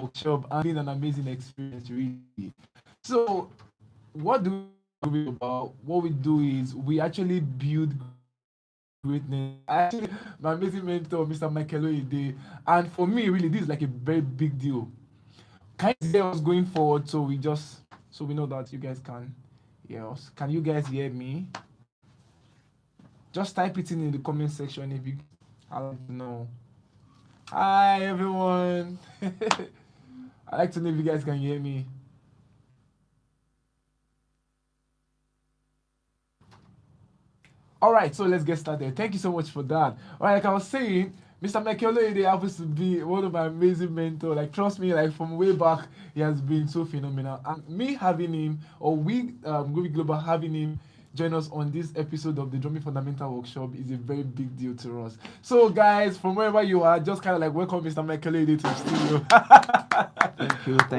workshop and been an amazing experience, really. So, what do we do about? What we do is we actually build greatness. Actually, my amazing mentor, Mr. Michael Oide, and for me, really, this is like a very big deal. Can you hear us going forward? So we know that you guys can hear us. Can you guys hear me? Just type it in the comment section if you. I like to know. Hi everyone. I like to know if you guys can hear me. All right, so let's get started. Thank you so much for that. All right, like I was saying, Mr. Michael Oyedepo happens to be one of my amazing mentors. Like, trust me, like from way back, he has been so phenomenal. And me having him, or we, Groovy Global having him join us on this episode of the Drumming Fundamental Workshop is a very big deal to us. So, guys, from wherever you are, just kind of like welcome Mr. Michael Oyedepo to the studio.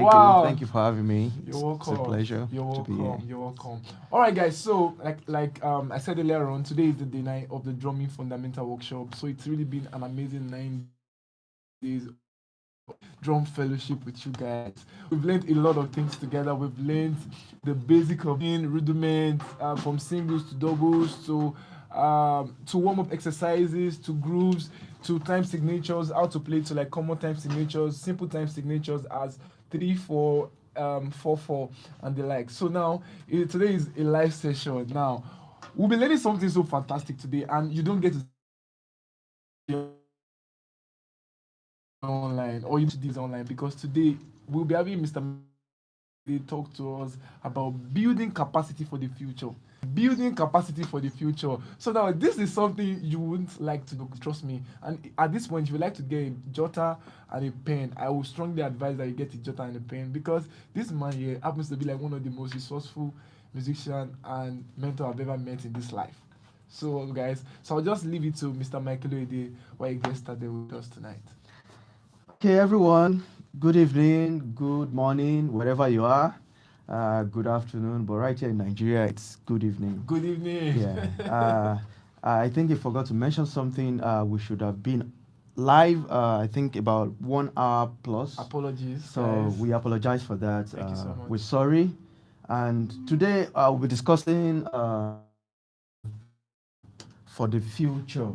Wow. Thank you for having me. You're welcome. It's a pleasure You're to be here. welcome. You're welcome. All right, guys. So, I said earlier on, today is the day night of the Drumming Fundamental Workshop. So it's really been an amazing 9 days drum fellowship with you guys. We've learned a lot of things together. We've learned the basic of in rudiments, from singles to doubles to warm up exercises to grooves to time signatures, how to play to like common time signatures, simple time signatures as 3/4, 4/4, and the like. So now today is a live session. Now we'll be learning something so fantastic today, and you don't get to online or you do this online because today we'll be having Mr. They talk to us about building capacity for the future. Building capacity for the future. So now this is something you wouldn't like to do, trust me. And at this point, if you like to get a jotter and a pen, I will strongly advise that you get a jotter and a pen because this man here happens to be like one of the most resourceful musician and mentor I've ever met in this life. So guys, so I'll just leave it to Mr. Michael Oede while he gets started with us tonight. Okay, everyone. Good evening, good morning, wherever you are. Good afternoon, but right here in Nigeria, it's good evening. Good evening. Yeah. I think you forgot to mention something. We should have been live, I think about 1 hour plus. Apologies. So guys. we apologize for that. Thank you so much. We're sorry. And today we'll be discussing for the future.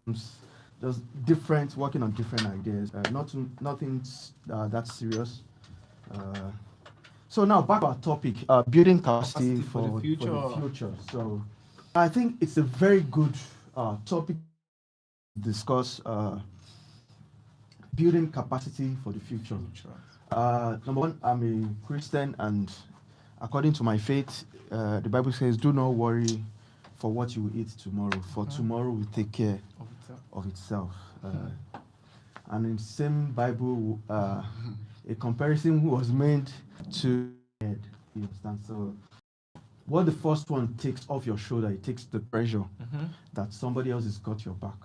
just different, working on different ideas. Nothing that serious. Uh, so now back to our topic, building capacity Capacity for the future. for the future. So I think it's a very good topic to discuss. Building capacity for the future. Number one, I'm a Christian, and according to my faith, the Bible says, "Do not worry for what you will eat tomorrow, for tomorrow will take care of itself." And in the same Bible, a comparison was made to head. You understand? So, what the first one takes off your shoulder, it takes the pressure that somebody else has got your back.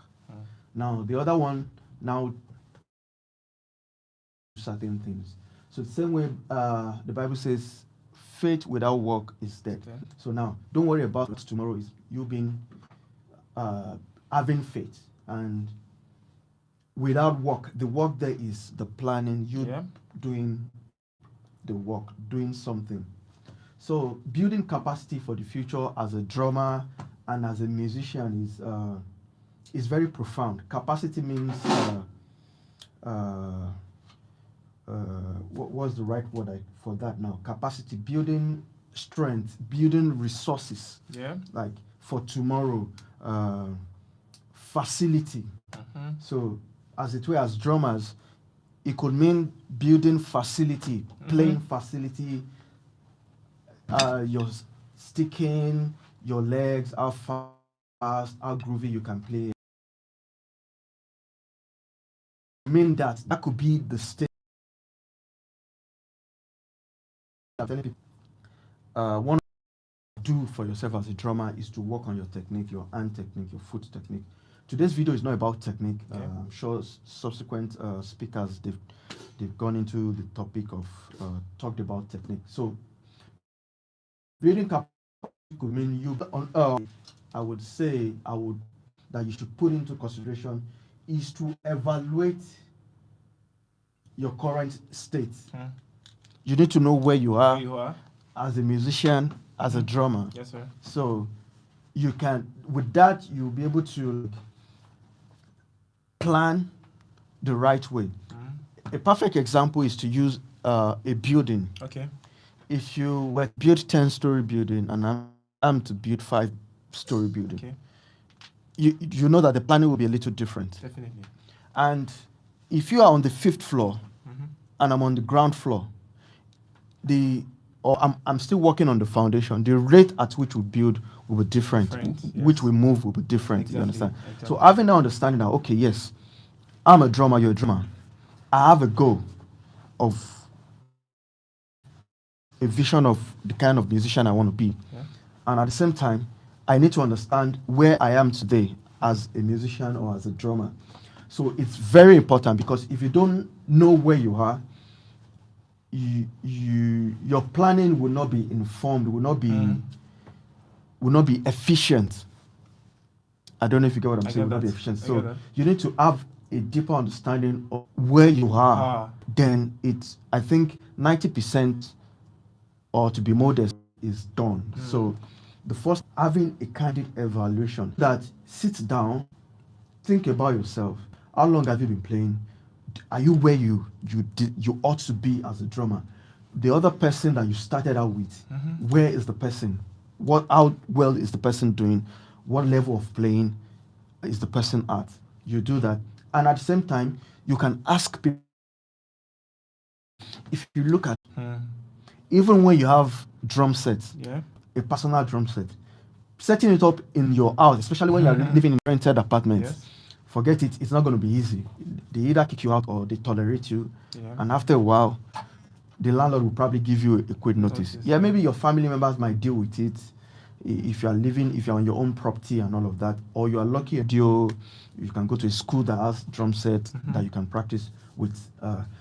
Now, the other one now certain things. So the same way the Bible says, faith without work is dead. Okay. So now, don't worry about what tomorrow is. You being having faith, and without work, the work there is the planning. You doing the work, doing something. So building capacity for the future as a drummer and as a musician is very profound. Capacity means what's the right word for that now? Capacity, building strength, building resources. Yeah. Like for tomorrow, facility. So as it were, as drummers, it could mean building facility, playing facility, your sticking, your legs, how fast, how groovy you can play. I mean that could be the state. One do for yourself as a drummer is to work on your technique, your hand technique, your foot technique. Today's video is not about technique. I'm sure subsequent speakers they've gone into the topic of talked about technique. So building capacity could mean you I would say that you should put into consideration is to evaluate your current state. You need to know where you are as a musician, as a drummer. Yes, sir. So you can, with that, you'll be able to plan the right way. A perfect example is to use a building. Okay. If you were to build 10-story building and I'm to build 5-story building, okay, you know that the planning will be a little different. Definitely. And if you are on the 5th floor and I'm on the ground floor, I'm still working on the foundation, the rate at which we build will be different. Which we move will be different. Exactly. You understand? Exactly. So having that understanding that, okay, yes, I'm a drummer, you're a drummer. I have a goal of a vision of the kind of musician I want to be. Yeah. And at the same time, I need to understand where I am today as a musician or as a drummer. So it's very important, because if you don't know where you are, your planning will not be informed, will not be efficient. I don't know if you get what I'm saying. Will not be efficient. So you need to have a deeper understanding of where you are. Then I think 90%, or to be modest, is done. So the first, having a candid evaluation that sits down, think about yourself. How long have you been playing? Are you where you ought to be as a drummer? The other person that you started out with, where is the person? How well is the person doing? What level of playing is the person at? You do that. And at the same time, you can ask people. If you look at, even when you have drum sets, a personal drum set, setting it up in your house, especially when you're living in rented apartments, forget it, it's not going to be easy. They either kick you out or they tolerate you. And after a while, the landlord will probably give you a quick notice. Maybe your family members might deal with it if you're on your own property and all of that. Or you are lucky, you can go to a school that has drum sets that you can practice with.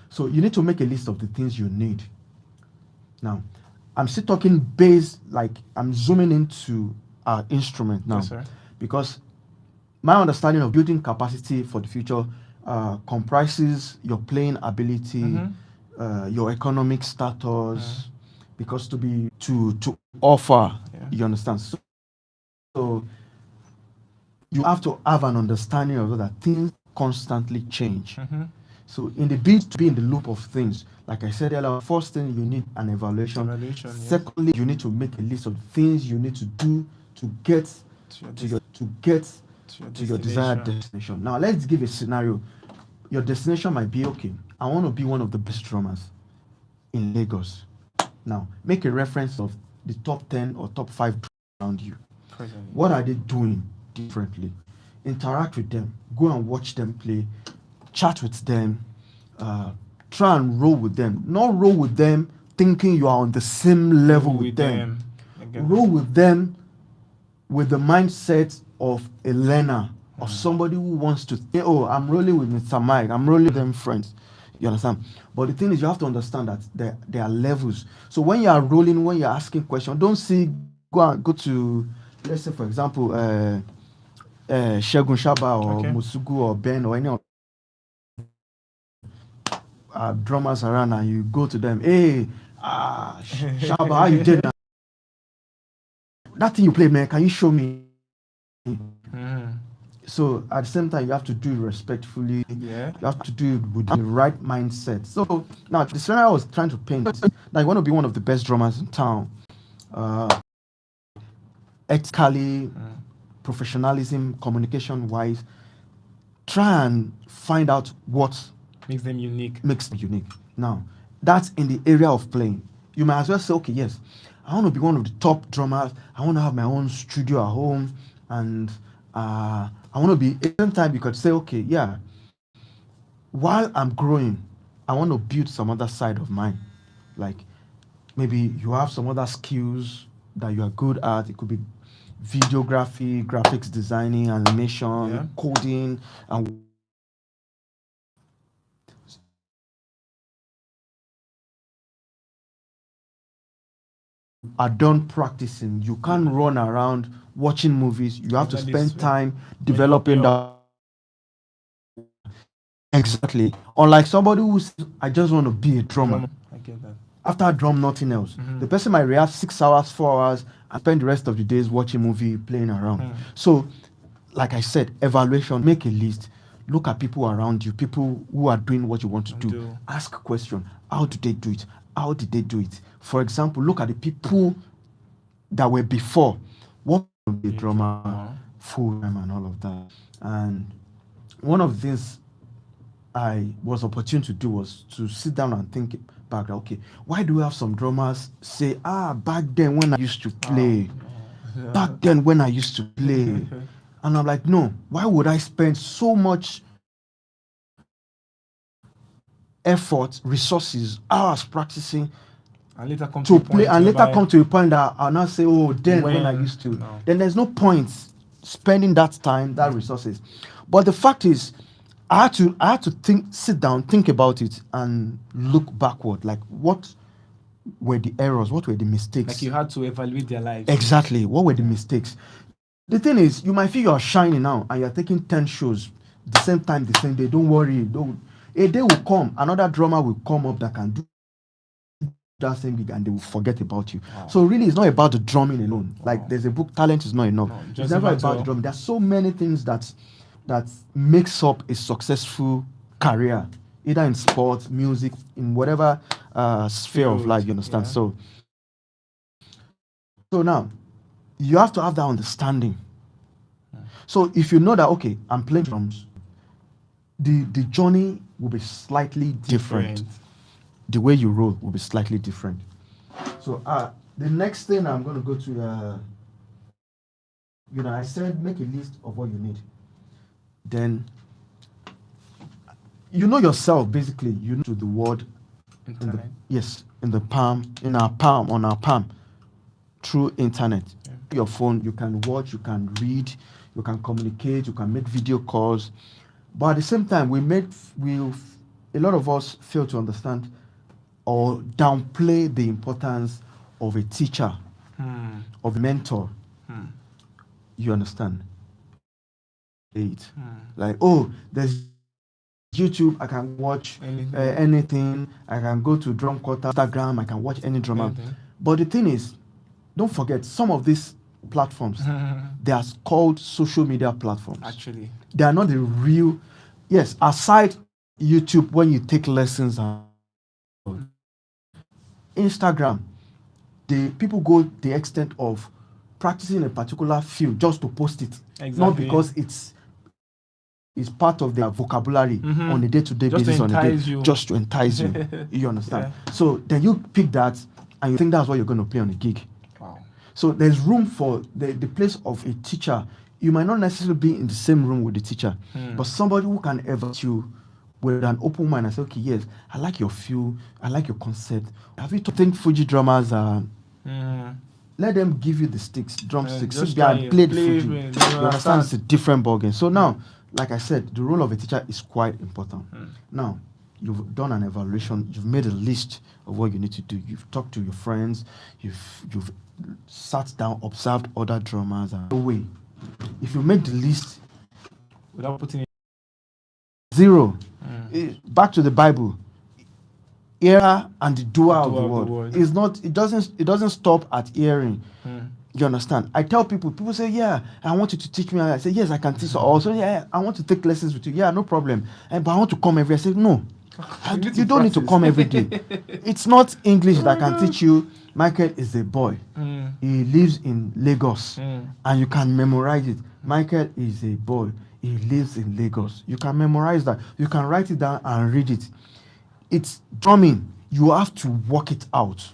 So you need to make a list of the things you need. Now, I'm still talking I'm zooming into our instrument now. Yes, sir. Because my understanding of building capacity for the future comprises your playing ability, your economic status, because to offer, you understand. So you have to have an understanding of that things constantly change. So in the bid to be in the loop of things, like I said earlier, first thing you need an evaluation. Secondly, you need to make a list of things you need to do to get to your desired destination. Now let's give a scenario. Your destination might be, okay, I want to be one of the best drummers in Lagos. Now make a reference of the top 10 or top 5 around you. What are they doing differently? Interact with them. Go and watch them play. Chat with them. Try and roll with them. Not roll with them thinking you are on the same level with them. Roll with them with the mindset of a learner, of somebody who wants to think, oh, I'm rolling with Mr. Mike, I'm rolling with them friends. You understand? But the thing is, you have to understand that there are levels. So when you are rolling, when you're asking questions, don't go to, let's say, for example, Shegun Shaba or Musugu or Ben or any of drummers around, and you go to them, hey, Shaba, how you did now? That thing you play, man, can you show me? So at the same time, you have to do it respectfully. You have to do it with the right mindset. So now the scenario I was trying to paint, that you want to be one of the best drummers in town. Ethically, professionalism, communication-wise, try and find out what makes them unique. Now, that's in the area of playing. You might as well say, okay, yes, I want to be one of the top drummers. I want to have my own studio at home, and I want to be. At the same time, you could say, okay, yeah, while I'm growing, I want to build some other side of mine. Like maybe you have some other skills that you are good at. It could be videography, graphics designing, animation, coding, and are done practicing. You can't run around watching movies. You have to spend time developing that. Exactly. Unlike somebody who says, I just want to be a drummer. I get that. After I drum, nothing else. The person might react 6 hours, 4 hours, and spend the rest of the days watching movie, playing around. So, like I said, evaluation, make a list. Look at people around you, people who are doing what you want to do. Ask a question. How do they do it? How did they do it? For example, look at the people that were before. What would be a drummer, full time, and all of that. And one of the things I was opportune to do was to sit down and think back. Okay, why do we have some drummers say, back then when I used to play, back then when I used to play, and I'm like, no, why would I spend so much effort, resources, hours practicing and later come to play, and later come to a point that I'll not say, oh, then when I used to. No. Then there's no point spending that time, that resources. But the fact is, I had to sit down, think about it, and look backward. Like, what were the errors? What were the mistakes? Like you had to evaluate their lives. Exactly. What were the mistakes? The thing is, you might feel you're shining now, and you're taking 10 shows the same time, the same day. Don't worry. A day will come, another drummer will come up that can do that same gig, and they will forget about you. So really, it's not about the drumming alone. Like there's a book, Talent is not enough. It's never about the drumming. There's so many things that makes up a successful career, either in sports, music, in whatever sphere of life, you understand? So now, you have to have that understanding. So if you know that, okay, I'm playing drums, the journey will be slightly different. The way you roll will be slightly different. So the next thing I'm going to go to, I said make a list of what you need. Then you know yourself, basically. You know the word in the palm, on our palm, through internet. Your phone, you can watch, you can read, you can communicate, you can make video calls. But at the same time, a lot of us fail to understand or downplay the importance of a teacher, of a mentor. You understand? Like, oh, there's YouTube, I can watch anything. I can go to Drum Quarter, Instagram, I can watch any drummer. But the thing is, don't forget, some of these platforms. They are called social media platforms. Actually, they are not the real. Yes, aside YouTube, when you take lessons and Instagram, the people go the extent of practicing a particular field just to post it, not because it's part of their vocabulary on a day-to-day basis, just to entice you. You understand? Yeah. So then you pick that and you think that's what you're going to play on a gig. Wow. So there's room for the place of a teacher. You might not necessarily be in the same room with the teacher, but somebody who can evaluate you with an open mind and say, okay, yes, I like your feel, I like your concept. Have you think Fuji drummers are... Let them give you the sticks, drumsticks, sit there and play the Fuji. You understand? It's a different ballgame. So now, like I said, the role of a teacher is quite important. Now, you've done an evaluation, you've made a list of what you need to do. You've talked to your friends, you've sat down, observed other drummers. And no way. If you make the list without putting zero, back to the Bible, hearer and the doer of the word. Is not. It doesn't stop at hearing. You understand? I tell people say, yeah, I want you to teach me. I say, yes, I can teach. Also, yeah, I want to take lessons with you. Yeah, no problem. But I want to come every day. I say, no, you don't need to come every day. It's not English that can teach you. Michael is a boy. He lives in Lagos, and you can memorize it. Michael is a boy. He lives in Lagos. You can memorize that. You can write it down and read it. It's drumming. You have to work it out.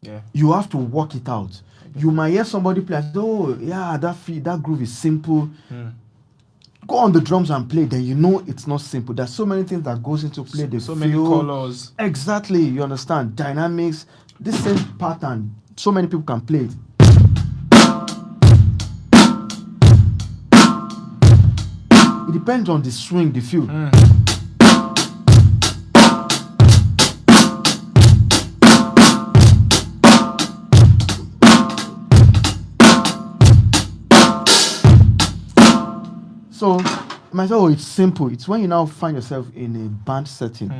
Yeah. You have to work it out. You might hear somebody play, oh, yeah, that groove is simple. Go on the drums and play, then you know it's not simple. There's so many things that goes into play. So many colors. Exactly, you understand. Dynamics, this same pattern, so many people can play it. It depends on the swing, the feel. So, myself, it's simple. It's when you now find yourself in a band setting,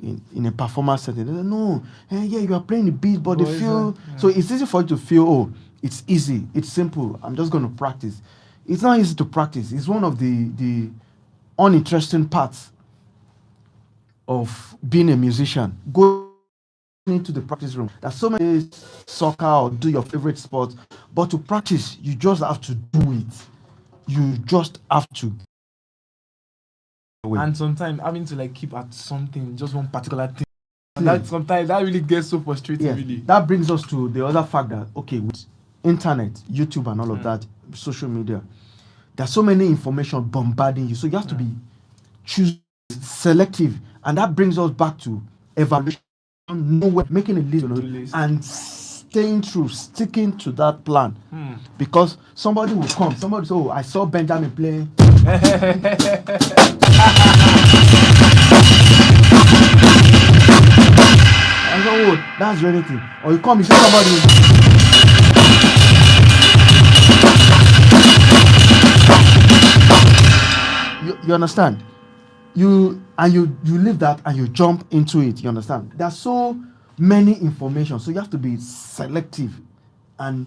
in a performance setting. They say, no, yeah, you are playing the beat, but the feel. So it's easy for you to feel, oh, it's easy, it's simple. I'm just going to practice. It's not easy to practice. It's one of the uninteresting parts of being a musician. Go into the practice room. There's so many soccer or do your favorite sport, but to practice, you just have to do it. You just have to. And sometimes having to keep at something, just one particular thing. And that sometimes that really gets so frustrating. Yeah. Really. That brings us to the other fact that with internet, YouTube, and all of that, social media, there's so many information bombarding you. So you have to be selective, and that brings us back to evaluation, making a list, and staying true, sticking to that plan. Because somebody will come, somebody say, oh, I saw Benjamin playing. I go, oh, that's anything. Or you come, you see somebody. You understand? You leave that and you jump into it. You understand? There's so many information, so you have to be selective and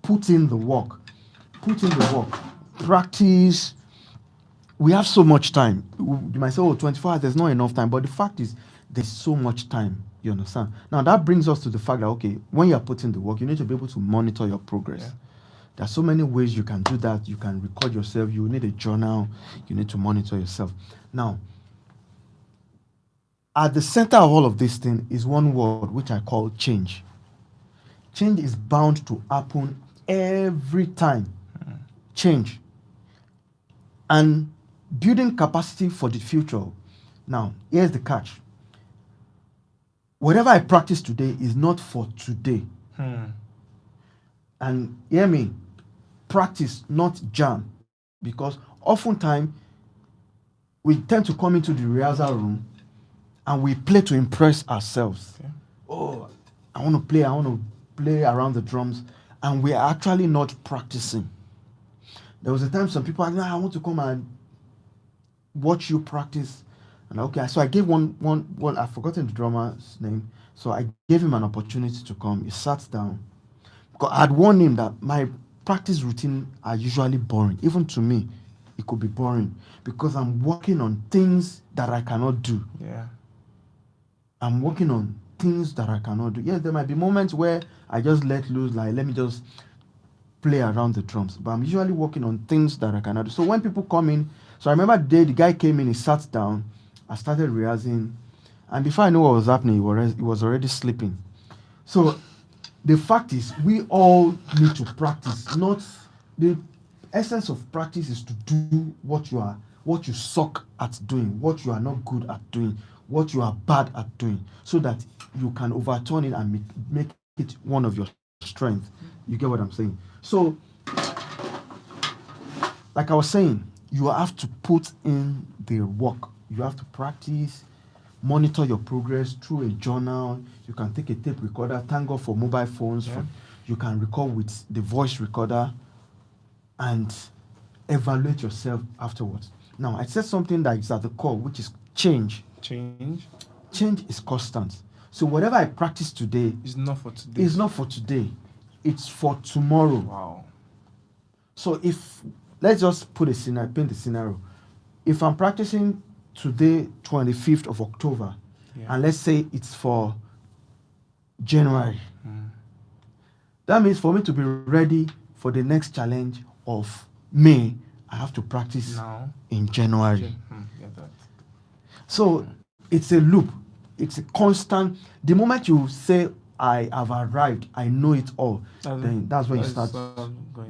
put in the work. Practice. We have so much time. You might say, oh, 24 hours, there's not enough time. But the fact is, there's so much time. You understand? Now, that brings us to the fact that, okay, when you're putting the work, you need to be able to monitor your progress. Yeah. There are so many ways you can do that. You can record yourself. You need a journal. You need to monitor yourself. Now, at the center of all of this thing is one word, which I call change. Change is bound to happen every time. Change. And building capacity for the future. Now, here's the catch. Whatever I practice today is not for today. And hear me, practice, not jam. Because oftentimes, we tend to come into the rehearsal room and we play to impress ourselves. Okay. Oh, I want to play around the drums. And we are actually not practicing. There was a time some people asked, I want to come and watch you practice. And okay, so I gave one, I've forgotten the drummer's name. So I gave him an opportunity to come. He sat down. Because I had warned him that my practice routine are usually boring. Even to me, it could be boring because I'm working on things that I cannot do. Yeah. I'm working on things that I cannot do. Yes, there might be moments where I just let loose, like let me just play around the drums. But I'm usually working on things that I cannot do. So when people come in, so I remember the day the guy came in, he sat down, I started rehearsing, and before I knew what was happening, he was already sleeping. So the fact is, we all need to practice. Not the essence of practice is to do what you suck at doing, what you are not good at doing, what you are bad at doing, so that you can overturn it and make it one of your strengths. You get what I'm saying? So, like I was saying, you have to put in the work. You have to practice, monitor your progress through a journal. You can take a tape recorder. Thank God for mobile phones. Yeah. You can record with the voice recorder and evaluate yourself afterwards. Now, I said something that is at the core, which is change. Change is constant. So whatever I practice today is not for today. It's not for today. It's for tomorrow. Wow. So if let's just paint the scenario. If I'm practicing today, 25th of October, and let's say it's for January, that means for me to be ready for the next challenge of May, I have to practice now in January. Get that. So it's a loop. It's a constant. The moment you say, I have arrived, I know it all, then that's when you start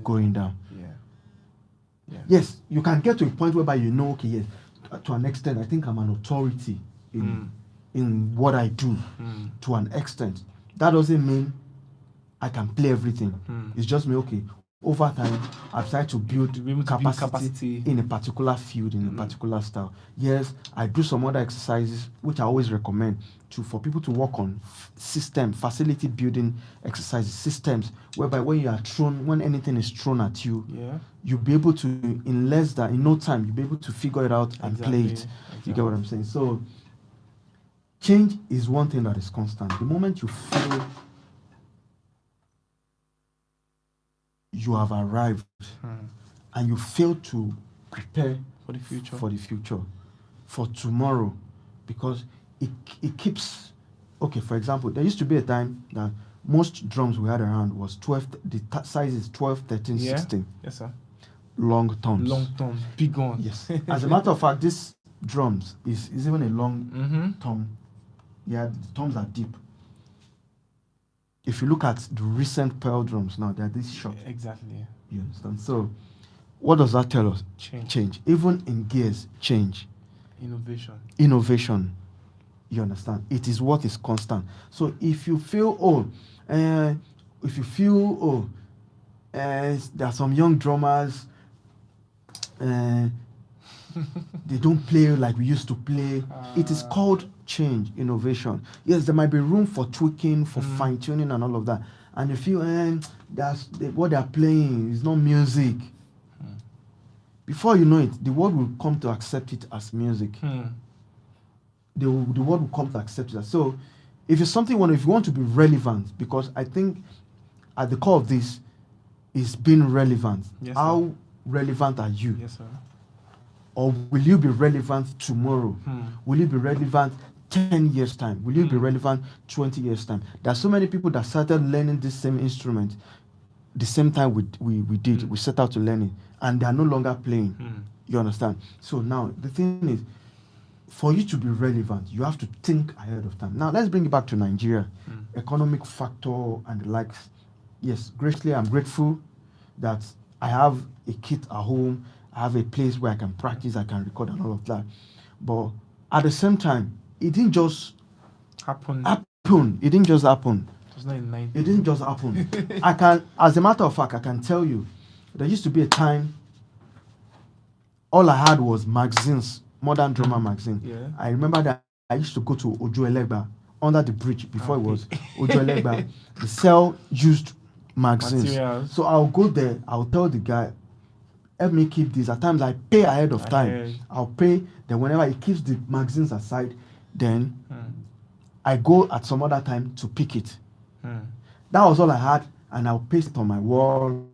going down. Yeah. Yes, you can get to a point whereby you know, okay, yes, to an extent, I think I'm an authority in what I do to an extent. That doesn't mean I can play everything. It's just me, okay, over time, I've tried to build capacity in a particular field, in a particular style. Yes, I do some other exercises, which I always recommend for people to work on facility building exercises, systems, whereby when anything is thrown at you, you'll be able to, in no time, you'll be able to figure it out and play it. Exactly. You get what I'm saying? So, change is one thing that is constant. The moment you feel you have arrived and you fail to prepare for the future, for tomorrow, because it keeps, okay, for example, there used to be a time that most drums we had around was 12, the size is 12, 13, 16. Yes, sir. Long toms, big ones. Yes. As a matter of fact, this drums is even a long tom. Yeah, the toms are deep. If you look at the recent pearl drums now, they're this short. Exactly. You understand? So, what does that tell us? Change. Even in gears, change. Innovation. You understand? It is what is constant. So, if you feel, there are some young drummers, they don't play like we used to play. It is called change, innovation. Yes, there might be room for tweaking, for fine-tuning and all of that. And you feel, what they are playing is not music. Before you know it, the world will come to accept it as music. The world will come to accept it. So, if it's something, if you want to be relevant, because I think at the core of this is being relevant. Yes, How relevant are you? Yes, sir. Or will you be relevant tomorrow? Will you be relevant 10 years' time? Will you be relevant 20 years' time? There are so many people that started learning this same instrument the same time we did. We set out to learn it, and they are no longer playing. You understand? So now, the thing is, for you to be relevant, you have to think ahead of time. Now, let's bring it back to Nigeria. Economic factor and the likes. Yes, greatly, I'm grateful that I have a kit at home. I have a place where I can practice, I can record and all of that. But at the same time, it didn't just happen. It didn't just happen. It didn't just happen. As a matter of fact, I can tell you, there used to be a time, all I had was magazines, Modern Drummer magazine. Yeah. I remember that I used to go to Ojo Elegba, under the bridge, before it was Ojo Elegba, to sell used magazines. Materials. So I'll go there, I'll tell the guy, help me keep this. At times I pay ahead of time. I'll pay. Then whenever he keeps the magazines aside, then I go at some other time to pick it. That was all I had. and I'll paste it on my wall,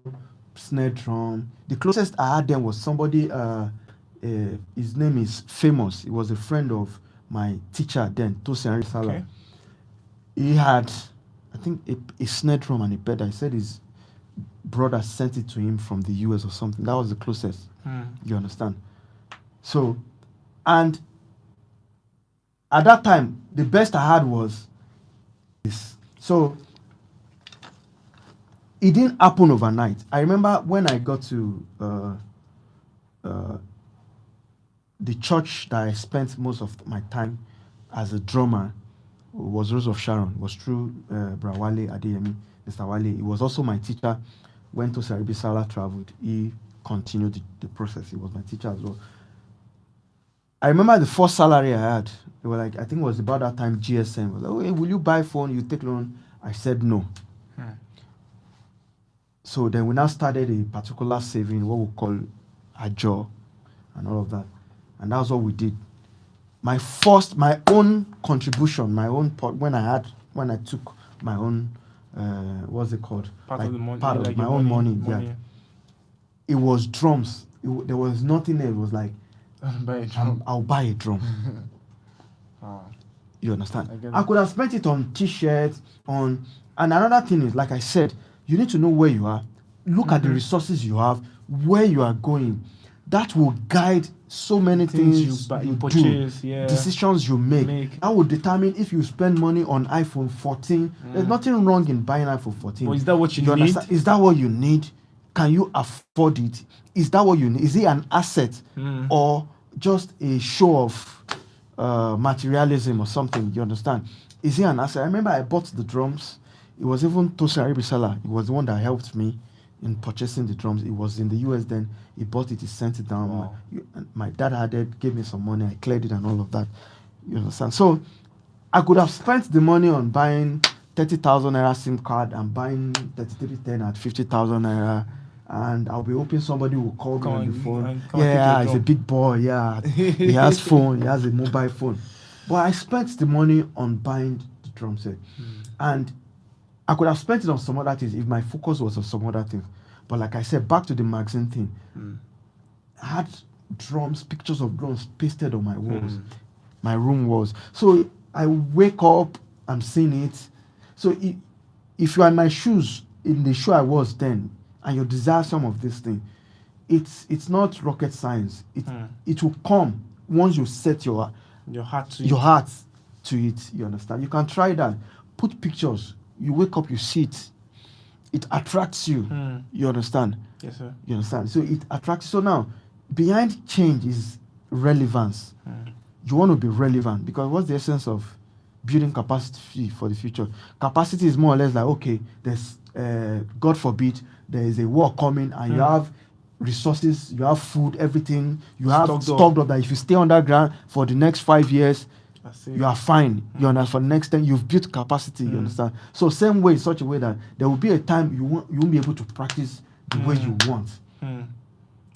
snare drum. The closest I had then was somebody, his name is Famous. He was a friend of my teacher then, Tosin Sala. Okay. He had, I think, a snare drum and a pedal. He said his brother sent it to him from the US or something. That was the closest. You understand? So, and at that time, the best I had was this. So, it didn't happen overnight. I remember when I got to the church that I spent most of my time as a drummer was Rose of Sharon. It was through Brawale Adeyemi, Mr. Wale. He was also my teacher. Went to Saribi Sala, traveled. He continued the process. He was my teacher as well. I remember the first salary I had. They were like, I think it was about that time GSM was like, oh, hey, will you buy phone? You take loan? I said no. So then we now started a particular saving, what we call a jaw and all of that. And that's what we did. My own contribution, my own part, when I took my own, what's it called? Part of the money. Part of my own money. Yeah. It was drums. There was nothing there. It was like, buy a drum. I'll buy a drum. You understand? I could have spent it on t-shirts, and another thing is, like I said, you need to know where you are. Look at the resources you have, where you are going. That will guide so many things you purchase, do, decisions you make. That will determine if you spend money on iPhone 14. There's nothing wrong in buying iPhone 14. But is that what you need? Understand? Is that what you need? Can you afford it? Is that what you need? Is it an asset or just a show of materialism or something? You understand? Is it an asset? I remember I bought the drums. It was even Tosin Aribisala. It was the one that helped me in purchasing the drums. It was in the US then. He bought it, he sent it down. Wow. My dad had it, gave me some money, I cleared it and all of that. You understand? So I could have spent the money on buying 30,000 naira SIM card and buying 3310 at 50,000 naira. And I'll be hoping somebody will call me on the phone. Yeah, he's a big boy. Yeah, he has phone. He has a mobile phone. But I spent the money on buying the drum set. And I could have spent it on some other things if my focus was on some other things. But like I said, back to the magazine thing. I had drums, pictures of drums pasted on my walls, my room walls. So I wake up, I'm seeing it. So if you are in my shoes, in the shoe I was then, and you desire some of this thing, it's not rocket science. It will come once you set your heart to it. You understand? You can try that. Put pictures. You wake up, you see it. It attracts you. You understand? Yes, sir. You understand? So it attracts. So now, behind change is relevance. You want to be relevant because what's the essence of building capacity for the future? Capacity is more or less like, okay, there's God forbid there is a war coming and you have resources, you have food, everything, you have stocked up that if you stay underground for the next 5 years, you are fine. You understand? For the next 10, you've built capacity. You understand? So same way, such a way that there will be a time you won't be able to practice the way you want.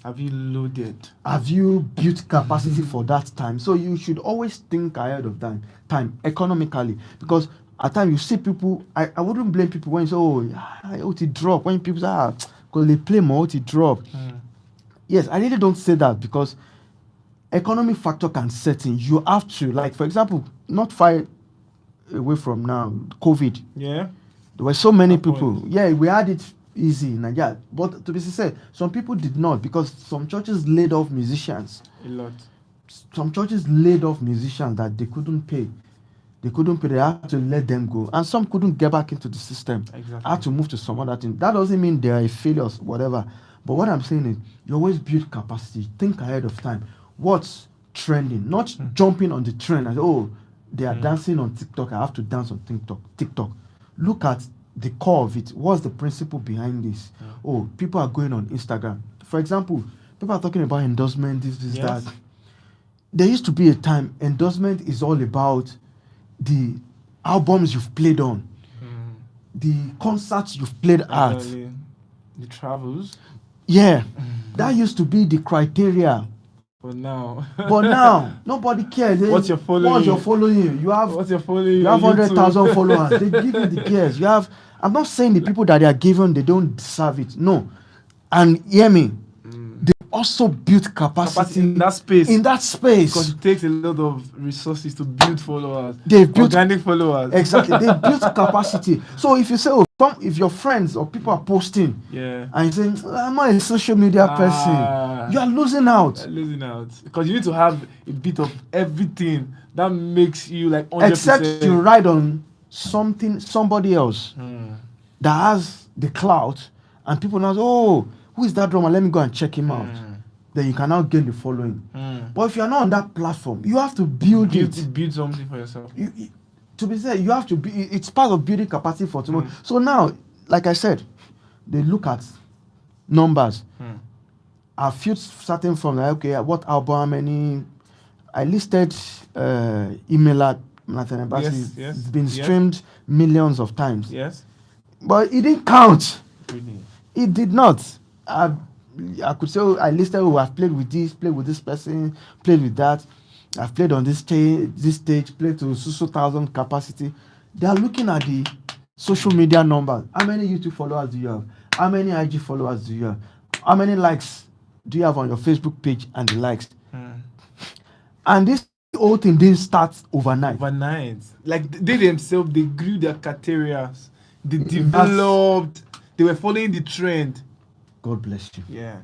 Have you loaded? Have you built capacity for that time? So you should always think ahead of time economically, because at times you see people. I wouldn't blame people when you say, "Oh, it drop." When people say, because they play more, it drop. Yes, I really don't say that because economic factor can set in. You have to, like, for example, not far away from now, COVID. Yeah. There were so many people. Yeah, we had it easy in Nigeria. But to be sincere, some people did not because some churches laid off musicians. A lot. Some churches laid off musicians that they couldn't pay. They couldn't pay. They had to let them go. And some couldn't get back into the system. Exactly. Had to move to some other thing. That doesn't mean they are a failure or whatever. But what I'm saying is, you always build capacity. Think ahead of time. What's trending? Not jumping on the trend and they are dancing on TikTok. I have to dance on TikTok. Look at the core of it. What's the principle behind this? People are going on Instagram. For example, people are talking about endorsement, this, that. There used to be a time endorsement is all about the albums you've played on, the concerts you've played at, the travels. Yeah, that used to be the criteria But now nobody cares. What's your following? What's your following? You have What's your following? You have 100,000 followers. They give you the cares. You have. I'm not saying the people that they are given they don't deserve it. No, and hear me. They also build capacity in that space. Because it takes a lot of resources to build followers. They've built organic followers. Exactly. They build capacity. So if you say, if your friends or people are posting, and you're saying, I'm not a social media person, you are losing out. Because you need to have a bit of everything that makes you like 100%. Except you ride on somebody else that has the clout, and people now say, oh, who is that drummer? Let me go and check him out. Then you can now gain the following. But if you're not on that platform, you have to build something for yourself. To be said, you have to be. It's part of building capacity for tomorrow. So now, like I said, they look at numbers. I feel certain from like, okay, what album, how many? I listed email at Nathan Embassy. It's been streamed millions of times. But it didn't count. Really? It did not. I could say I listed who I've played with this person, played with that. I've played on this stage, played to 2,000 capacity. They are looking at the social media numbers. How many YouTube followers do you have? How many IG followers do you have? How many likes do you have on your Facebook page and the likes? And this whole thing didn't start overnight. Like they themselves, they grew their criteria. They developed. They were following the trend. God bless you. Yeah.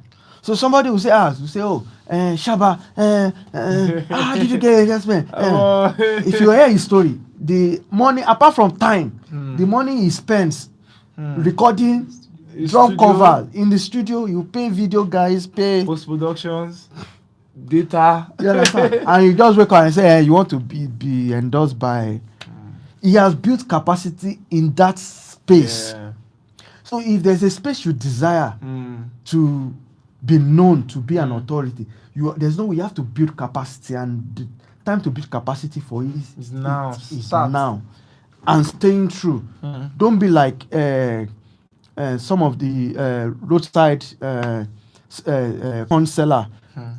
So somebody will say, oh, Shaba, how did you get engagement? If you hear his story, the money, apart from time, the money he spends recording drum cover in the studio, you pay video guys, pay post-productions, data. You understand? And you just wake up and say, hey, you want to be endorsed by... He has built capacity in that space. Yeah. So if there's a space you desire to be known, to be an authority, there's no way. You have to build capacity, and the time to build capacity for it is now. Now. And staying true. Don't be like some of the roadside corn seller.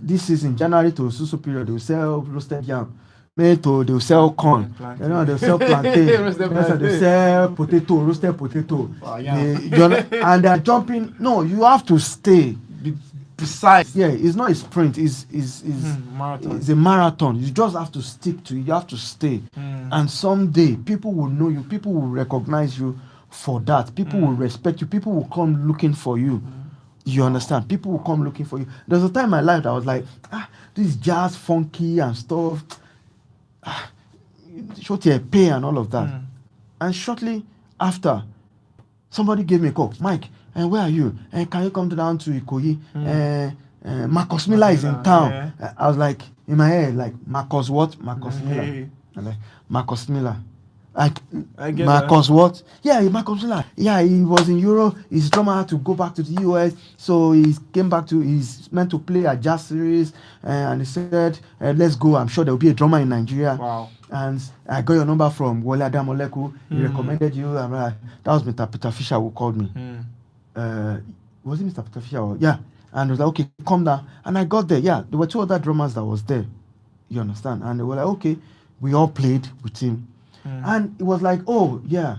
This is in January to Susu period. They will sell roasted yam. They will sell corn. They'll sell plantain. They'll sell potato, roasted potato. And they're jumping. No, you have to stay. Be precise. Yeah, it's not a sprint. It's a marathon. You just have to stick to it. You have to stay. And someday, people will know you. People will recognize you for that. People will respect you. People will come looking for you. You understand? People will come looking for you. There's a time in my life that I was like, this jazz, funky and stuff. Shorty pay and all of that. And shortly after, somebody gave me a call. Mike, where are you? Can you come down to Ikoyi? Marcus Miller is in town. I was like, in my head, like, Marcus what? Marcus Miller. I'm like, Marcus Miller. Like, Marcus what? Yeah, Marcus Miller. Yeah, he was in Europe. His drummer had to go back to the US. So he came back he's meant to play a jazz series. And he said, let's go. I'm sure there will be a drummer in Nigeria. Wow. And I got your number from Wole Adamoleku. He recommended you. That was Mr. Peter Fisher who called me. Was it Mr. Peter Fisher? Yeah. And he was like, okay, come down. And I got there. Yeah, there were two other drummers that was there. You understand? And they were like, okay. We all played with him. And it was like, oh, yeah.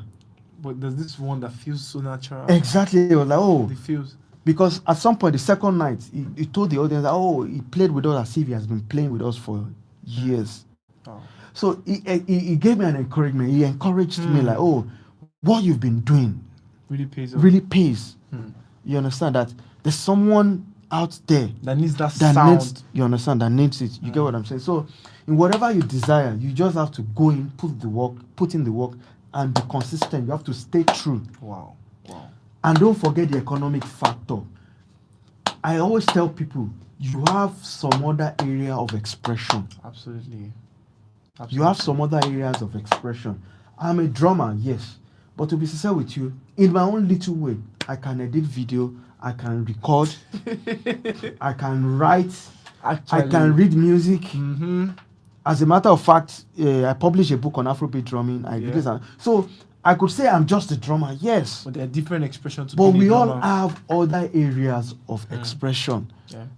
But there's this one that feels so natural. Exactly. It was like, oh. It feels. Because at some point, the second night, he told the audience that, oh, he played with us as if he has been playing with us for years. Oh. So he gave me an encouragement. He encouraged me like, oh, what you've been doing really pays. You understand that there's someone out there that needs that sound. You understand? That needs it. You get what I'm saying? So in whatever you desire, you just have to go in, put in the work, and be consistent. You have to stay true. Wow. And don't forget the economic factor. I always tell people, you have some other area of expression. Absolutely. You have some other areas of expression. I'm a drummer, yes. But to be sincere with you, in my own little way, I can edit video, I can record, I can write, I can read music. As a matter of fact, I published a book on Afrobeat drumming. So I could say I'm just a drummer, yes. But there are different expressions to But being a we all drummer. have other areas of expression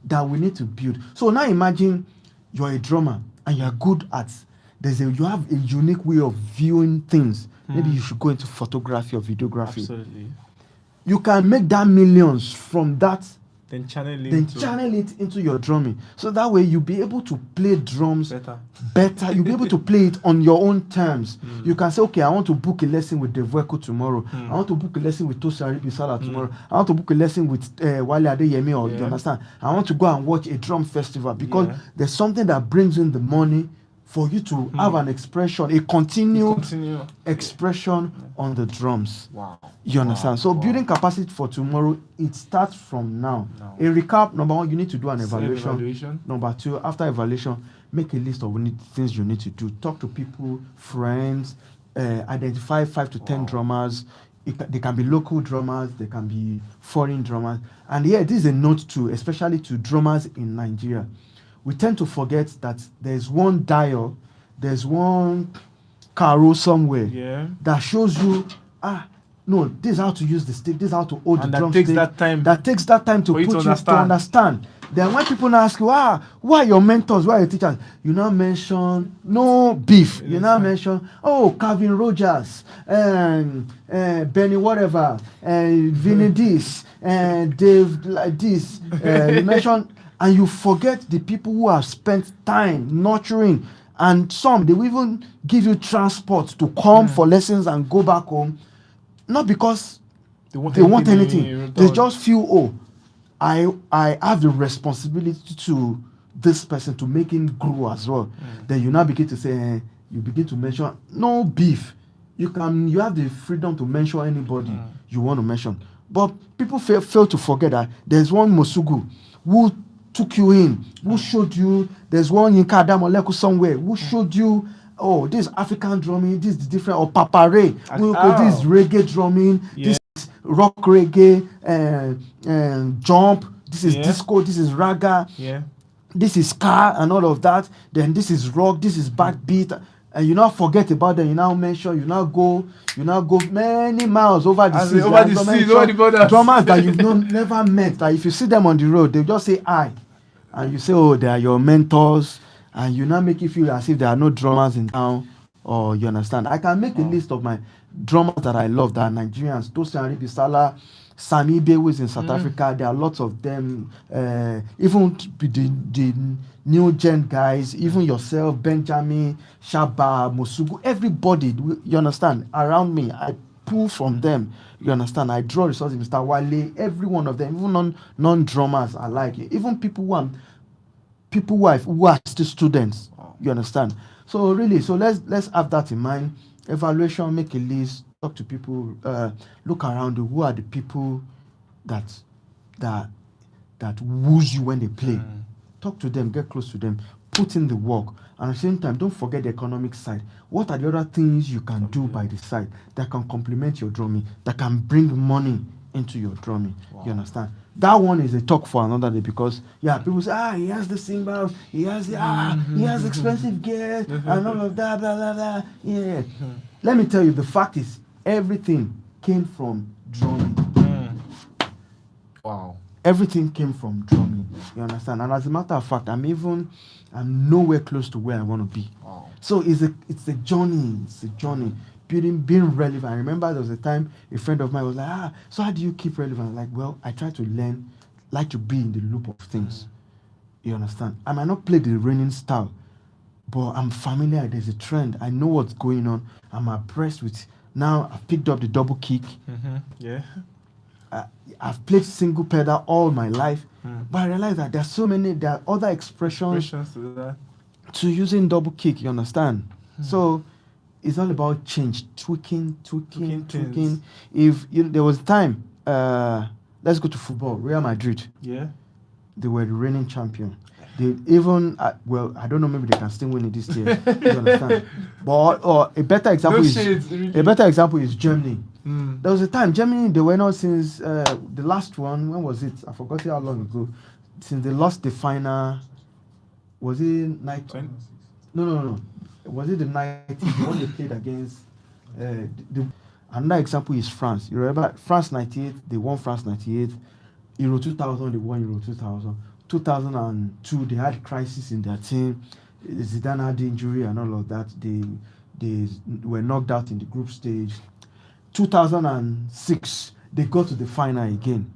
that we need to build. So now imagine you're a drummer and you're good at, you have a unique way of viewing things. Maybe you should go into photography or videography. Absolutely. You can make that millions from that. Then channel it into your drumming. So that way you'll be able to play drums better. You'll be able to play it on your own terms. You can say, okay, I want to book a lesson with Deegroove tomorrow. I want to book a lesson with Tosin Aribisala tomorrow. I want to book a lesson with Wale Adeyemi, or you understand? I want to go and watch a drum festival because there's something that brings in the money for you to have an expression, a continued expression on the drums. Wow. You understand? So building capacity for tomorrow, it starts from now. A recap, number one, you need to do an evaluation. Number two, after evaluation, make a list of things you need to do. Talk to people, friends, identify 5 to 10 drummers. They can be local drummers, they can be foreign drummers. And this is a note too, especially to drummers in Nigeria. We tend to forget that there's one dial, there's one caro somewhere that shows you, no, this is how to use the stick, this is how to hold the drum stick. That takes that time to put you to understand. Then when people now ask you, who are your mentors, who are your teachers? You now mention, no beef. You now mention, Calvin Rogers, Benny whatever, Vinny this, Dave like this. You mention, and you forget the people who have spent time nurturing, and some, they will even give you transport to come for lessons and go back home, not because they want anything. They just feel, I have the responsibility to this person to make him grow as well. Then you now begin to say, you begin to mention, no beef. You have the freedom to mention anybody you want to mention. But people fail to forget that there's one Mosugu who took you in, who showed you, there's one Yinka Adamoleku somewhere, who showed you, this African drumming, this is different, or Papare, this is reggae drumming, this is rock reggae, jump, this is disco, this is raga, this is ska and all of that, then this is rock, this is backbeat, and you now forget about them, you now mention, you now go many miles over the seas, over the borders. Drummers that you've never met, that if you see them on the road, they'll just say, "I." And you say, they are your mentors, and you now make it feel as if there are no drummers in town, or you understand. I can make a list of my drummers that I love, that are Nigerians. Tosin Aribisala, Sami Ibe, who is in South Africa. There are lots of them. Even the new gen guys, even yourself, Benjamin, Shaba, Mosugu, everybody, you understand, around me. I pull from them. You understand? I draw resources, Mr. Wale, every one of them, even non-drummers alike, even people who are still students. You understand? So really, let's have that in mind. Evaluation, make a list, talk to people, look around you. Who are the people that woos you when they play? Talk to them, get close to them, put in the work. And at the same time, don't forget the economic side. What are the other things you can do by the side that can complement your drumming, that can bring money into your drumming? You understand? That one is a talk for another day, because people say, he has the cymbals, he has expensive gear, and all of that, blah, blah, blah. Let me tell you, the fact is, everything came from drumming. Wow. Everything came from drumming. You understand? And as a matter of fact, I'm nowhere close to where I want to be. Wow. So it's a journey. It's a journey. Being relevant. I remember there was a time a friend of mine was like, so how do you keep relevant? Like, well, I try to learn, like to be in the loop of things. You understand? I might not play the reigning style, but I'm familiar. There's a trend. I know what's going on. I'm abreast with. Now I've picked up the double kick. I've played single pedal all my life, but I realized that there are other expressions to using double kick. You understand? So it's all about change, tweaking. If there was a time, let's go to football. Real Madrid. They were the reigning champion. They even I don't know, maybe they can still win it this year. You understand? But a better example is Germany. There was a time Germany, they were not since the last one. When was it? I forgot how long ago. Since they lost the final, was it night? No. Was it the night when they played against Another example is France. You remember France 98, they won France 98. Euro 2000, they won Euro 2000. 2002, they had crisis in their team. Zidane had injury and all of that. They were knocked out in the group stage. 2006, they got to the final again.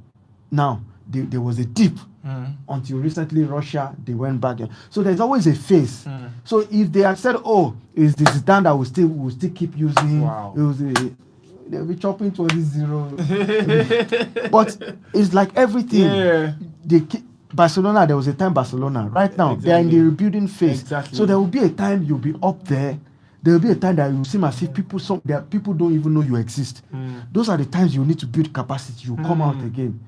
Now, there was a dip until recently Russia, they went back. So there's always a phase. So if they had said, oh, it's the Zidane that we'll still keep using, they'll be chopping 20-0. But it's like everything. Yeah. Barcelona, there was a time Barcelona. Right now, they're in the rebuilding phase. Exactly. So there will be a time you'll be up there. There will be a time that you seem as if people don't even know you exist. Those are the times you need to build capacity. You come out again.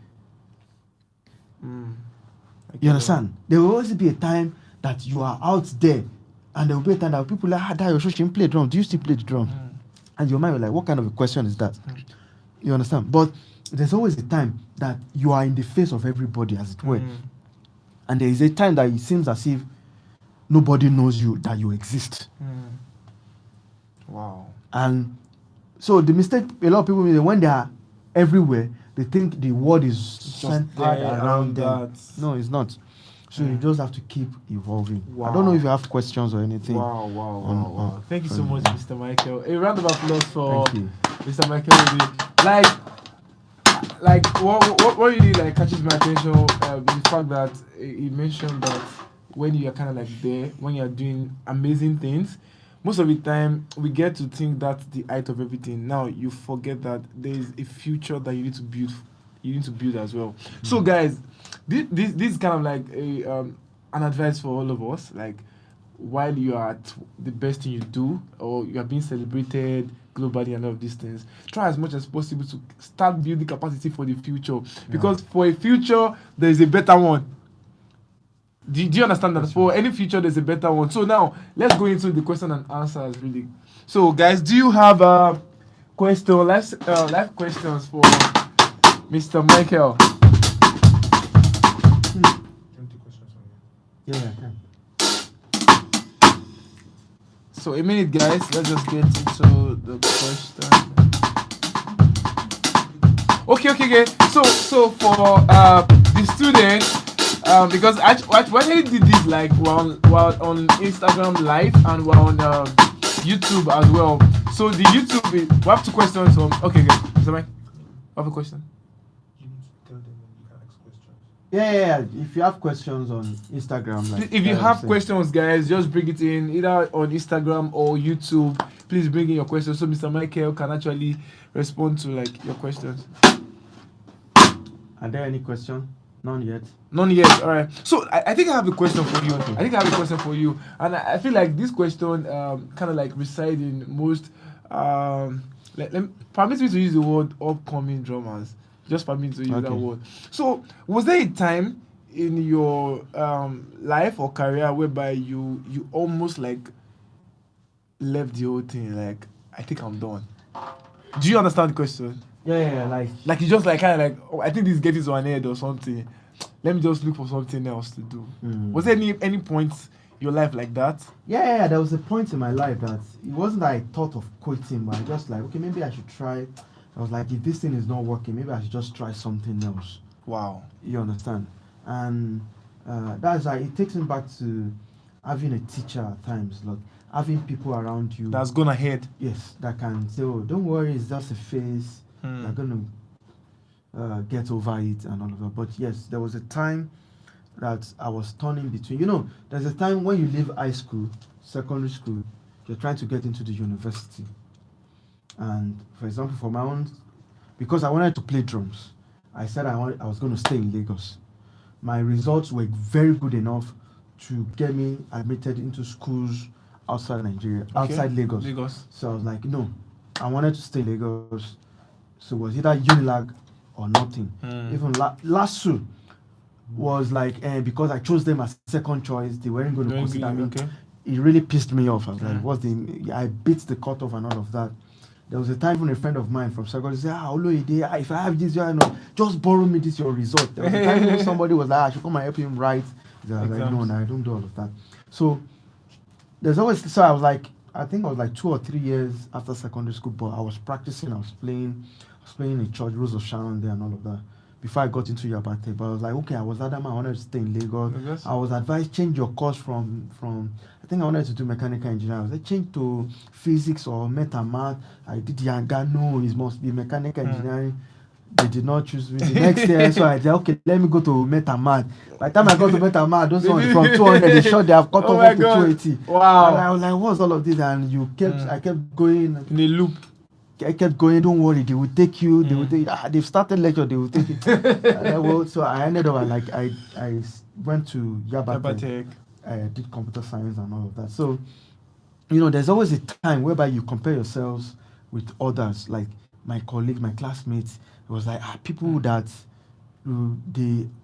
You understand? There will always be a time that you are out there, and there will be a time that people are like, Dayo, you play drum. Do you still play the drum? And your mind will like, what kind of a question is that? You understand? But there's always a time that you are in the face of everybody, as it were. And there is a time that it seems as if nobody knows you, that you exist. Wow. And so the mistake a lot of people make, when they are everywhere, they think the world is centered around them. No, it's not. So you just have to keep evolving. Wow. I don't know if you have questions or anything. Wow. Thank you so much, Mr. Michael. A round of applause for Mr. Michael. Like what really like catches my attention is the fact that he mentioned that when you are kind of like there, when you are doing amazing things, most of the time we get to think that's the height of everything. Now you forget that there is a future that you need to build. You need to build as well. So guys, this is kind of like an advice for all of us. Like while you are at the best thing you do, or you are being celebrated globally and all of these things, try as much as possible to start building capacity for the future. Because for a future, there is a better one. Do you understand that? For any future, there's a better one. So now, let's go into the question and answers, really. So, guys, do you have live questions for Mr. Michael? Yeah. So, a minute, guys. Let's just get into the question. Okay. So for the students, because I actually did this like while on Instagram live and while on YouTube as well. So the YouTube, we have two questions from. Okay, Mr. Mike, I have a question. You need to tell them when you can ask questions. Yeah. If you have questions on Instagram, like if you have questions, guys, just bring it in either on Instagram or YouTube. Please bring in your questions so Mr. Michael can actually respond to like your questions. Are there any questions? None yet. All right. So I think I have a question for you. And I feel like this question kind of like reside in most. Permit me to use the word upcoming drummers. Just permit me to use that word. So was there a time in your life or career whereby you almost like left the whole thing? Like, I think I'm done. Do you understand the question? Yeah, like you just like kind of like, oh, I think this is getting to an end or something. Let me just look for something else to do. Was there any point in your life like that? Yeah, there was a point in my life that it wasn't that I thought of quitting, but I just like, okay, maybe I should try. I was like, if this thing is not working, maybe I should just try something else. Wow. You understand? And that's like, it takes me back to having a teacher at times, like having people around you that's gone ahead. Yes, that can say, oh, don't worry, it's just a phase. You're gonna get over it and all of that. But yes, there was a time that I was turning between. There's a time when you leave high school, secondary school, you're trying to get into the university. And for example, for my own, because I wanted to play drums, I said I was going to stay in Lagos. My results were very good enough to get me admitted into schools outside Nigeria, outside Lagos. So I was like, no, I wanted to stay in Lagos. So it was either Unilag or nothing. Even LASU was like, because I chose them as second choice, they weren't going to consider me. It really pissed me off. I was like, I beat the cutoff and all of that. There was a time when a friend of mine from secondary said, if I have this, just borrow me this, your result. There was a time when somebody was like, I should come and help him write. I was like, no, I don't do all of that. So I was like, I think I was like 2 or 3 years after secondary school, but I was practicing. I was playing in church, Rose of Sharon there and all of that. Before I got into Yabate, but I was like, okay, I was Adama, I wanted to stay in Lagos. Lagos? I was advised change your course from I think I wanted to do mechanical engineering. I was like, change to physics or meta math. I did Yanga, no, it must be mechanical engineering. They did not choose me the next year, so I said, okay, let me go to meta math. By the time I got to meta math, those ones from 200, they shot they have cut Oh off my up to God. 280. Wow. And I was like, what's all of this? And I kept going. In a loop. I kept going, don't worry, they will take you, they will take they've started lecture, they will take it. So I ended up I went to Yabate. I did computer science and all of that. So, there's always a time whereby you compare yourselves with others, like my colleagues, my classmates. It was like people that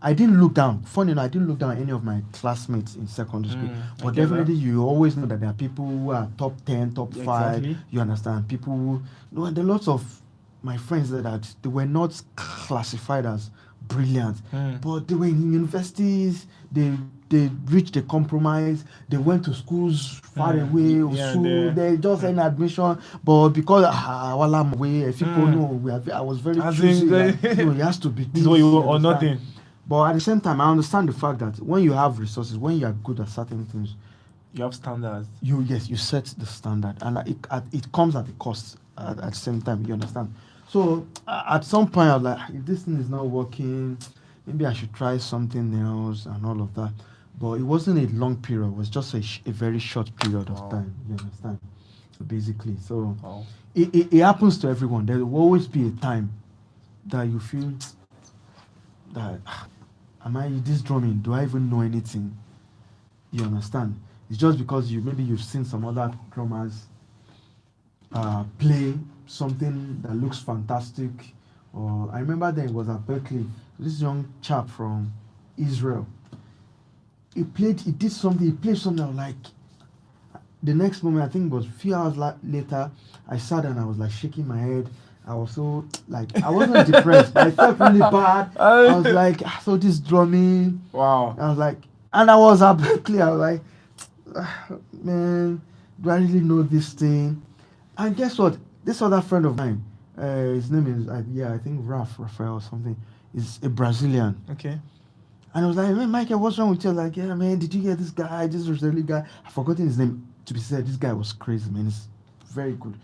I didn't look down. Funny enough, I didn't look down at any of my classmates in secondary school. But definitely, you always know that there are people who are top 10, top 5. Exactly. You understand? People who, there are lots of my friends that they were not classified as brilliant, but they were in universities. They reached a compromise. They went to schools far away. They just had admission, but because while I'm away, people know I was very choosy. It has to be this is what you want or nothing. But at the same time, I understand the fact that when you have resources, when you are good at certain things, you have standards. You set the standard, and it comes at a cost. At the same time, you understand. So at some point, I was like, if this thing is not working, maybe I should try something else and all of that. But it wasn't a long period. It was just a very short period of time. You understand? Basically. So it happens to everyone. There will always be a time that you feel that, am I this drumming? Do I even know anything? You understand? It's just because maybe you've seen some other drummers play something that looks fantastic. Or I remember then it was at Berkeley. This young chap from Israel. He played something. I was like, the next moment, I think it was a few hours later, I sat and I was like shaking my head. I was so like, I wasn't depressed, but I felt really bad. I was like, I saw this drumming. Wow. I was like, and I was at Berkeley. I was like, man, do I really know this thing? And guess what? This other friend of mine, his name is, I think Rafael or something, is a Brazilian. Okay. And I was like, man, Michael, what's wrong with you? Like, yeah, man, did you get this guy, this Israeli guy? I've forgotten his name. To be said, this guy was crazy, man. He's very good.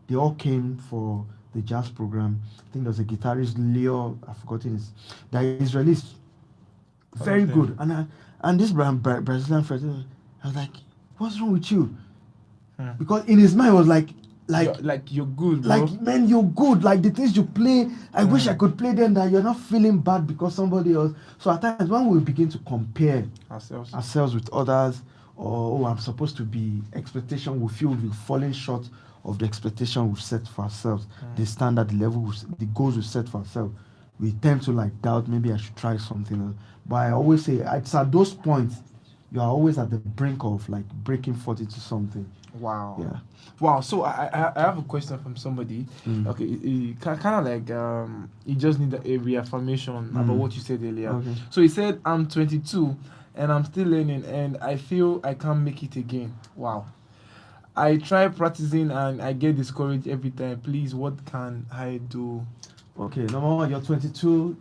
They all came for the jazz program. I think there was a guitarist, Leo. I've forgotten his. The Israelis, very good. And this Brazilian friend, I was like, what's wrong with you? Because in his mind, it was like you're good, bro. Like, man, you're good. Like the things you play, I wish I could play them. That you're not feeling bad because somebody else. So at times when we begin to compare ourselves with others, or I'm supposed to be expectation, we feel we're falling short of the expectation we've set for ourselves, the standard, the level, the goals we've set for ourselves. We tend to like doubt. Maybe I should try something else. But I always say it's at those points you are always at the brink of like breaking forth into something. Wow. Yeah. Wow. So I have a question from somebody. Okay. It kind of like you just need a reaffirmation about what you said earlier. Okay. So he said, I'm 22 and I'm still learning and I feel I can't make it again. Wow. I try practicing and I get discouraged every time. Please, what can I do? Okay. Number one, you're 22.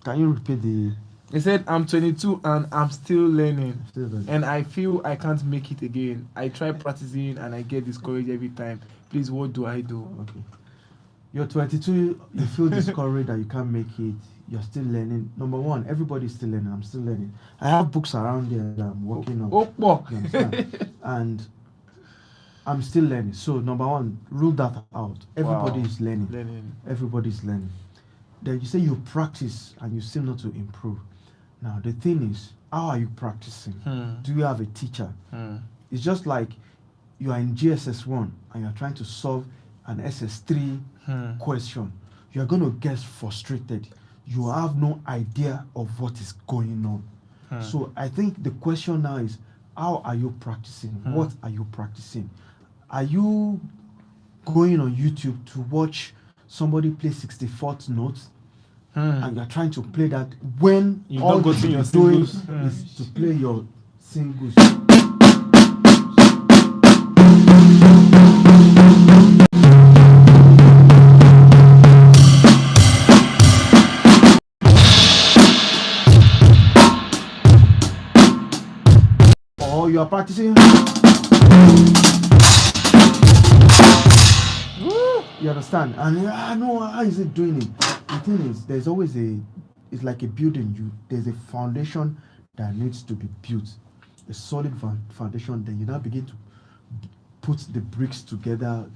Can you repeat the? He said, I'm 22 and I'm still learning. And I feel I can't make it again. I try practicing and I get discouraged every time. Please, what do I do? Okay. You're 22, you feel discouraged that you can't make it. You're still learning. Number one, everybody's still learning. I'm still learning. I have books around here that I'm working on. You understand? And I'm still learning. So, number one, rule that out. Everybody is learning. Everybody's learning. Then you say you practice and you seem not to improve. Now, the thing is, how are you practicing? Do you have a teacher? It's just like you are in GSS1 and you're trying to solve an SS3 question. You're going to get frustrated. You have no idea of what is going on. So I think the question now is, how are you practicing? What are you practicing? Are you going on YouTube to watch somebody play 64th notes? And you're trying to play that when you all don't go to you're your doing singles. is to play your singles. you are practicing. You understand? And I know how is it doing it. The thing is, there's always it's like a building. There's a foundation that needs to be built, a solid foundation. Then you now begin to put the bricks together,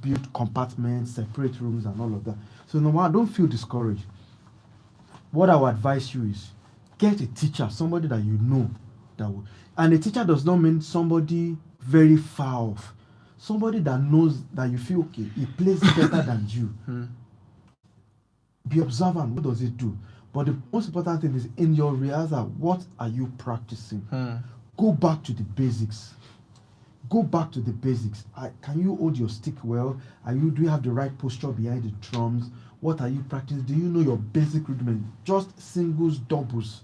build compartments, separate rooms, and all of that. So no matter, don't feel discouraged. What I would advise you is get a teacher, somebody that you know that will. And a teacher does not mean somebody very far off. Somebody that knows that you feel okay, he plays better than you. Be observant. What does it do? But the most important thing is in your rehearsal, what are you practicing? Go back to the basics. Go back to the basics. Can you hold your stick well? Do you have the right posture behind the drums? What are you practicing? Do you know your basic rhythm? Just singles, doubles,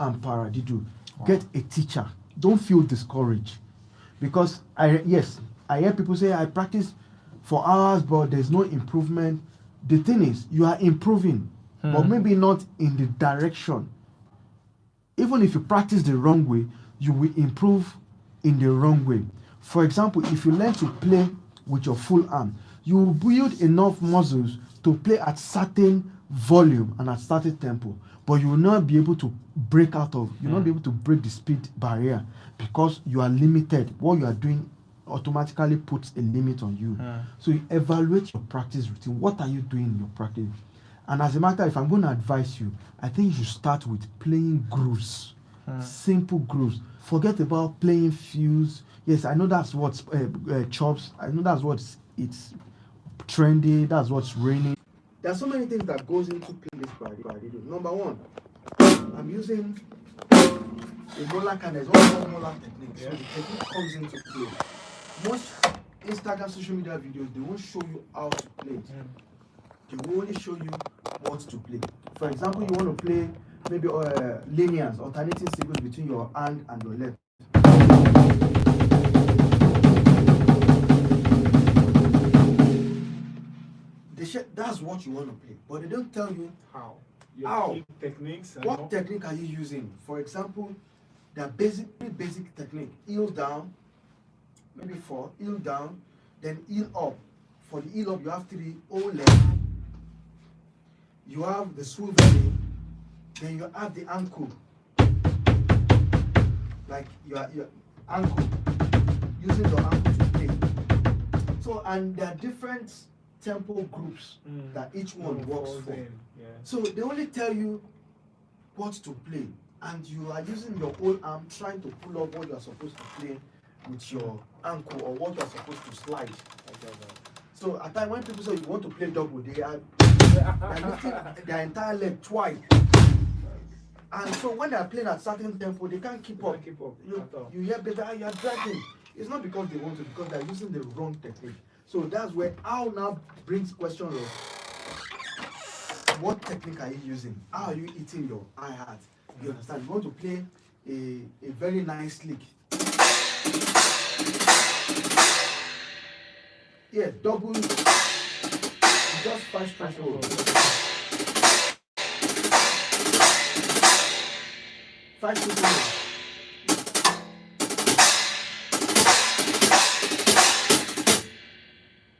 and paradiddle. Wow. Get a teacher. Don't feel discouraged. Because I hear people say I practice for hours, but there's no improvement. The thing is, you are improving, but maybe not in the direction. Even if you practice the wrong way, you will improve in the wrong way. For example, if you learn to play with your full arm, you will build enough muscles to play at certain volume and at certain tempo, but you will not be able to break not be able to break the speed barrier because you are limited. What you are doing automatically puts a limit on you. So you evaluate your practice routine. What are you doing in your practice? And as a matter, if I'm going to advise you, I think you should start with playing grooves, simple grooves. Forget about playing fills. Yes, I know that's what's chops. I know that's what's it's trendy. That's what's raining. There are so many things that goes into playing this paradiddle. Number one, I'm using a roller can. There's also roller technique. So the technique comes into play. Most Instagram social media videos, they won't show you how to play it. They will only show you what to play. For example, you want to play maybe linears, alternating sequence between your hand and your left. That's what you want to play, but they don't tell you how. How? Techniques. What technique are you using? For example, the basic technique: heel down, maybe 4, heel down, then heel up. For the heel up, you have 3 O left. You have the swiveling, then you have the ankle. Like your ankle, using your ankle to play. So, and there are different tempo groups that each one works for. So they only tell you what to play, and you are using your whole arm trying to pull up what you are supposed to play with your ankle or what you are supposed to slide. So at times when people say you want to play double, they are lifting their entire leg twice. And so when they are playing at certain tempo, they can't keep up. You hear baby, you are dragging. It's not because they want to, because they are using the wrong technique. So that's where how now brings question of what technique are you using? How are you eating your hi-hat? You understand? You want to play a very nice lick. Yeah, double, just 5 strings hold. 5 strings hold.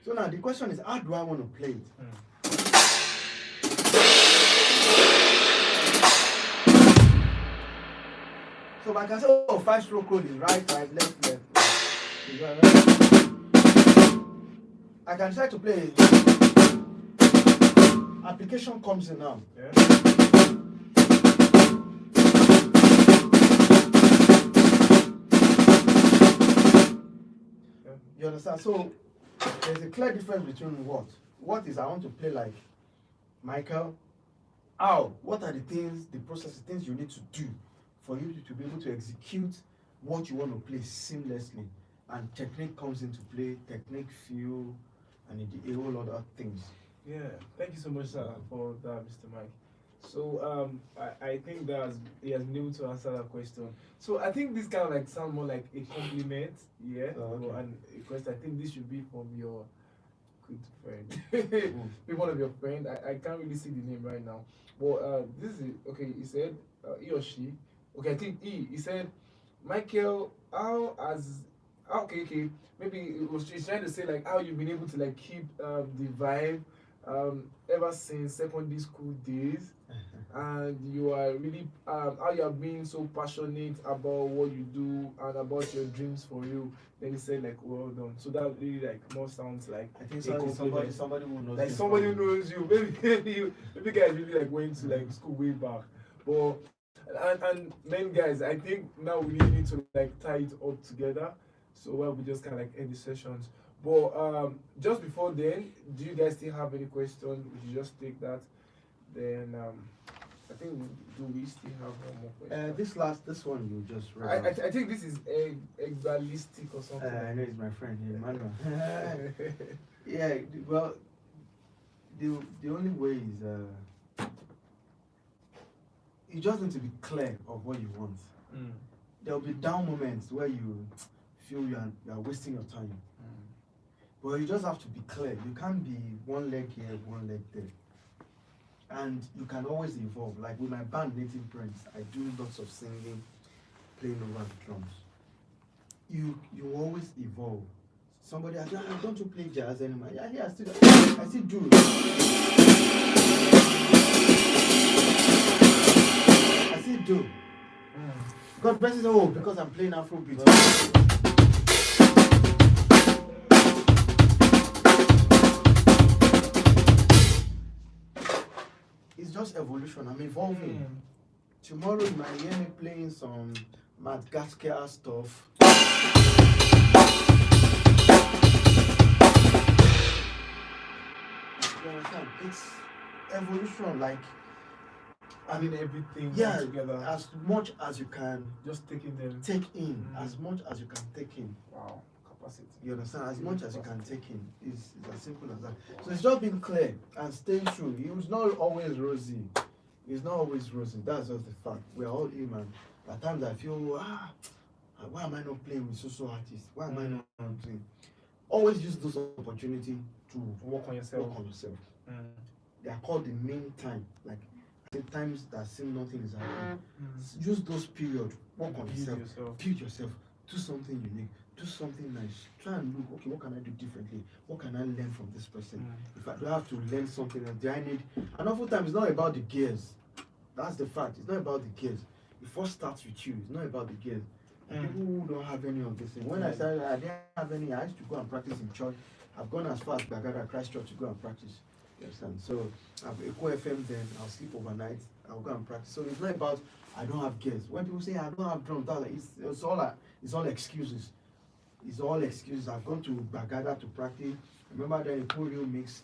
So now the question is, how do I want to play it? So I can say, oh, 5-stroke roll is right, left. I can try to play. Application comes in now. You understand? So there's a clear difference between what is I want to play like Michael. How? What are the things, the process, the things you need to do for you to be able to execute what you want to play seamlessly? And technique comes into play, technique, feel, and a whole lot of things. Yeah, thank you so much, sir, for that, Mr. Mike. So I think that he has been able to answer that question. So I think this kind of like sound more like a compliment, and a question. I think this should be from your good friend, be one of your friends. I can't really see the name right now, but this is okay. He said he or she. Okay, I think he said Michael, how has okay, maybe he's trying to say like how you've been able to like keep the vibe ever since secondary school days, and you are really how you are being so passionate about what you do and about your dreams for you. Then he said like well done. So that really like more sounds like I think a compliment. somebody who knows Like me somebody who from- knows you. Maybe guys really like went to like school way back. But and then guys, I think now we really need to like tie it up together. So we just kind of like end the sessions. But just before then, do you guys still have any question? We should just take that. Then I think do we still have one more question? this one you just read. I think this is egg ballistic or something. I know it's my friend, Emmanuel. Yeah, well, the only way is you just need to be clear of what you want. There will be down moments where you feel you are wasting your time. But you just have to be clear. You can't be one leg here, one leg there. And you can always evolve. Like with my band Native Prince, I do lots of singing, playing over the drums. You always evolve. Somebody asked, don't you play jazz anymore? Yeah, I still do. I still do. God bless you. Oh, because I'm playing Afrobeat. It's just evolution. I'm evolving. Tomorrow you might hear me playing some Madagascar stuff. You understand? It's evolution. Like I mean everything together. As much as you can just taking them. Take in. As much as you can take in. Wow. Capacity. You understand? As much as you can take in. It's as simple as that. So it's just being clear and staying true. It's not always rosy. It's not always rosy. That's just the fact. We're all human. At times I feel, why am I not playing with so artists? Why am I not doing? Always use those opportunities to work on yourself. They are called the mean time. Like the times that seem nothing is happening. Use those periods. Work on yourself. Build yourself. Do something unique. Do something nice. Try and look, okay, what can I do differently? What can I learn from this person? If I do have to learn something else, do I need? And oftentimes it's not about the gears. That's the fact. It's not about the gears. It first starts with you. It's not about the gears. People who don't have any of this thing. When I started, I didn't have any. I used to go and practice in church. I've gone as far as Bagada Christ Church to go and practice. You understand? So I've Echo FM then. I'll sleep overnight. I'll go and practice. So it's not about I don't have gears. When people say I don't have drums, it's all excuses. It's all excuses. I've gone to Bagada to practice. I remember then a polio mix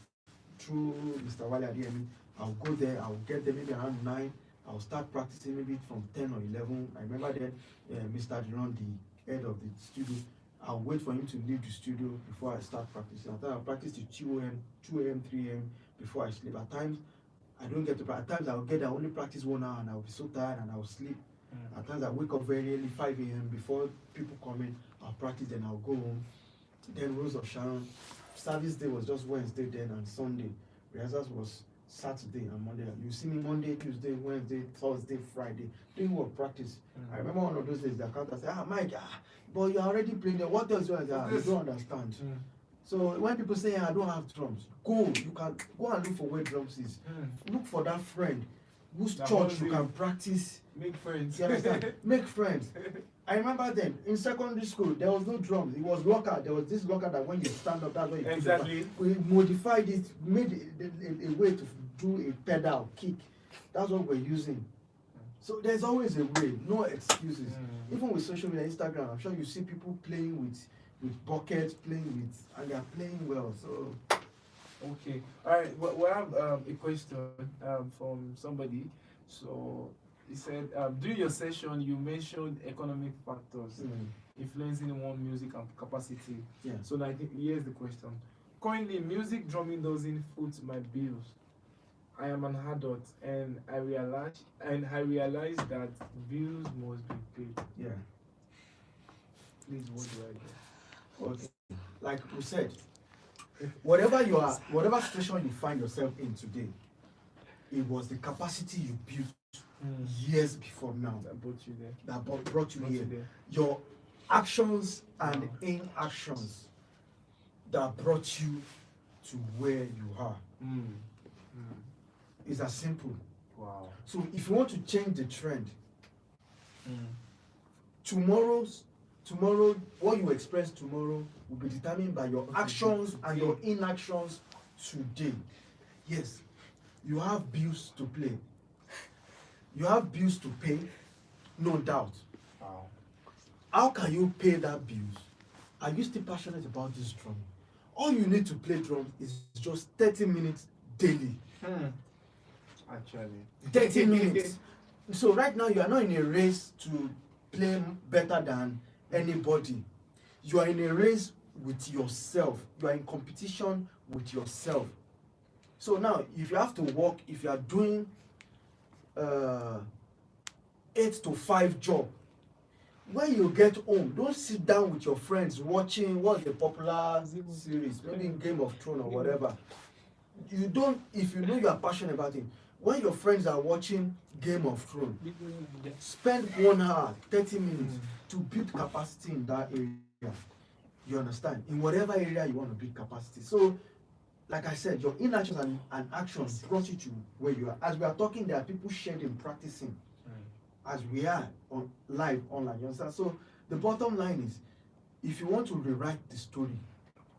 through Mr. Wale Adeyemi. I'll go there. I'll get there maybe around 9. I'll start practicing maybe from 10 or 11. I remember then Mr. Duran, the head of the studio, I'll wait for him to leave the studio before I start practicing. At times I'll practice till 2 a.m., 3 a.m. before I sleep. At times I don't get to practice. At times I'll get there, I only practice 1 hour and I'll be so tired and I'll sleep. At times I wake up very early, 5 a.m. before people come in. I'll practice, then I'll go home. Then Rose of Sharon. Service day was just Wednesday then and Sunday. Rehearsals was Saturday and Monday. You see me Monday, Tuesday, Wednesday, Thursday, Friday, doing work practice. I remember one of those days the accountant said, Mike, but you're already playing there. What else you want? You don't understand. So when people say I don't have drums, you can go and look for where drums is. Look for that friend whose church you can practice. Make friends. You understand? Make friends. I remember then in secondary school there was no drums. It was locker. There was this locker that when you stand up, that's what you exactly. We modified it, made it a way to do a pedal kick. That's what we're using. So there's always a way, no excuses. Even with social media, Instagram, I'm sure you see people playing with buckets, and they're playing well. So okay, all right. We have a question from somebody. So he said, during your session, you mentioned economic factors influencing one music and capacity. Yeah. So I think here's the question. Currently, music drumming doesn't foot my bills. I am an adult, and I realize that bills must be paid. Yeah. Please, what do I do? Okay. Like we said, whatever situation you find yourself in today, It was the capacity you built years before now That brought you there. that brought you here. There. Your actions and inactions that brought you to where you are. It's as simple. Wow. So if you want to change the trend, tomorrow, what you experience tomorrow will be determined by your actions and your inactions today. Yes, you have bills to pay. You have bills to pay, no doubt. Wow. How can you pay that bills? Are you still passionate about this drum? All you need to play drums is just 30 minutes daily. Actually. 30 minutes. So right now you are not in a race to play better than anybody. You are in a race with yourself. You are in competition with yourself. So now if you have to work, if you are doing 8 to 5 job, when you get home, don't sit down with your friends watching what's the popular series, maybe Game of Thrones or whatever. You don't, if you know you are passionate about it, when your friends are watching Game of Thrones, spend 1 hour, 30 minutes to build capacity in that area. You understand? In whatever area you want to build capacity. So, like I said, your inactions and actions brought you to where you are. As we are talking, there are people shedding, practicing, as we are on live online. You understand? So the bottom line is, if you want to rewrite the story,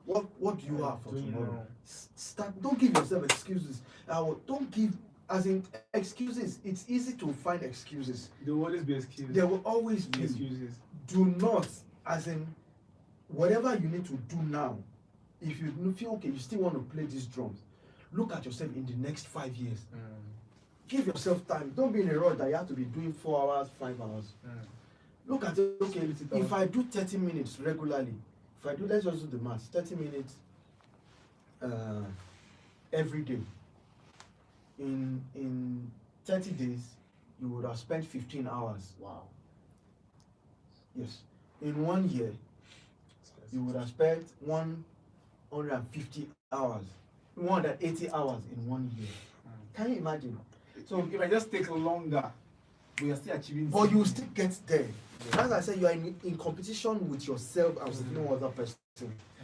what do you have for tomorrow? Start. Don't give yourself excuses. Don't give, as in excuses. It's easy to find excuses. There will always be excuses. There will always be excuses. Do not, as in, whatever you need to do now. If you feel okay, you still want to play these drums, look at yourself in the next 5 years. Give yourself time. Don't be in a rush that you have to be doing 4 hours, 5 hours. Look at it, okay, if I do 30 minutes regularly, if I do, let's just do the math, 30 minutes every day, in 30 days, you would have spent 15 hours. Wow. Yes. In 1 year, you would have spent 150 hours, 180 hours in 1 year. Can you imagine? So if I just take longer, we are still achieving. But you still get there. Yeah. As I said, you are in competition with yourself and with no other person.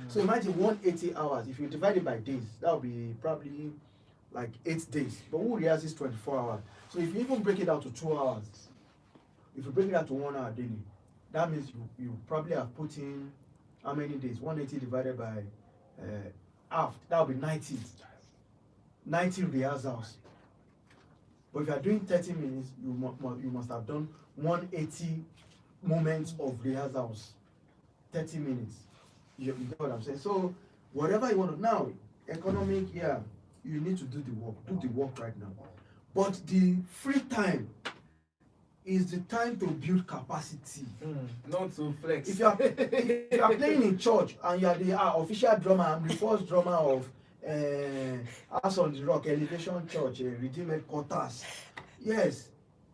So imagine 180 hours. If you divide it by days, that would be probably like 8 days. But who realizes 24 hours? So if you even break it out to 2 hours, if you break it out to 1 hour daily, that means you probably have put in how many days? 180 divided by half, that would be 90. 90 rehearsals. But if you are doing 30 minutes, you must have done 180 moments of rehearsals. 30 minutes. You get what I'm saying? So whatever you want to now, economic, yeah, you need to do the work. Do the work right now. But the free time is the time to build capacity. Not to flex. If you are playing in church and you are the official drummer, I'm the first drummer of House on the Rock Elevation Church, Redeemed Headquarters. Yes,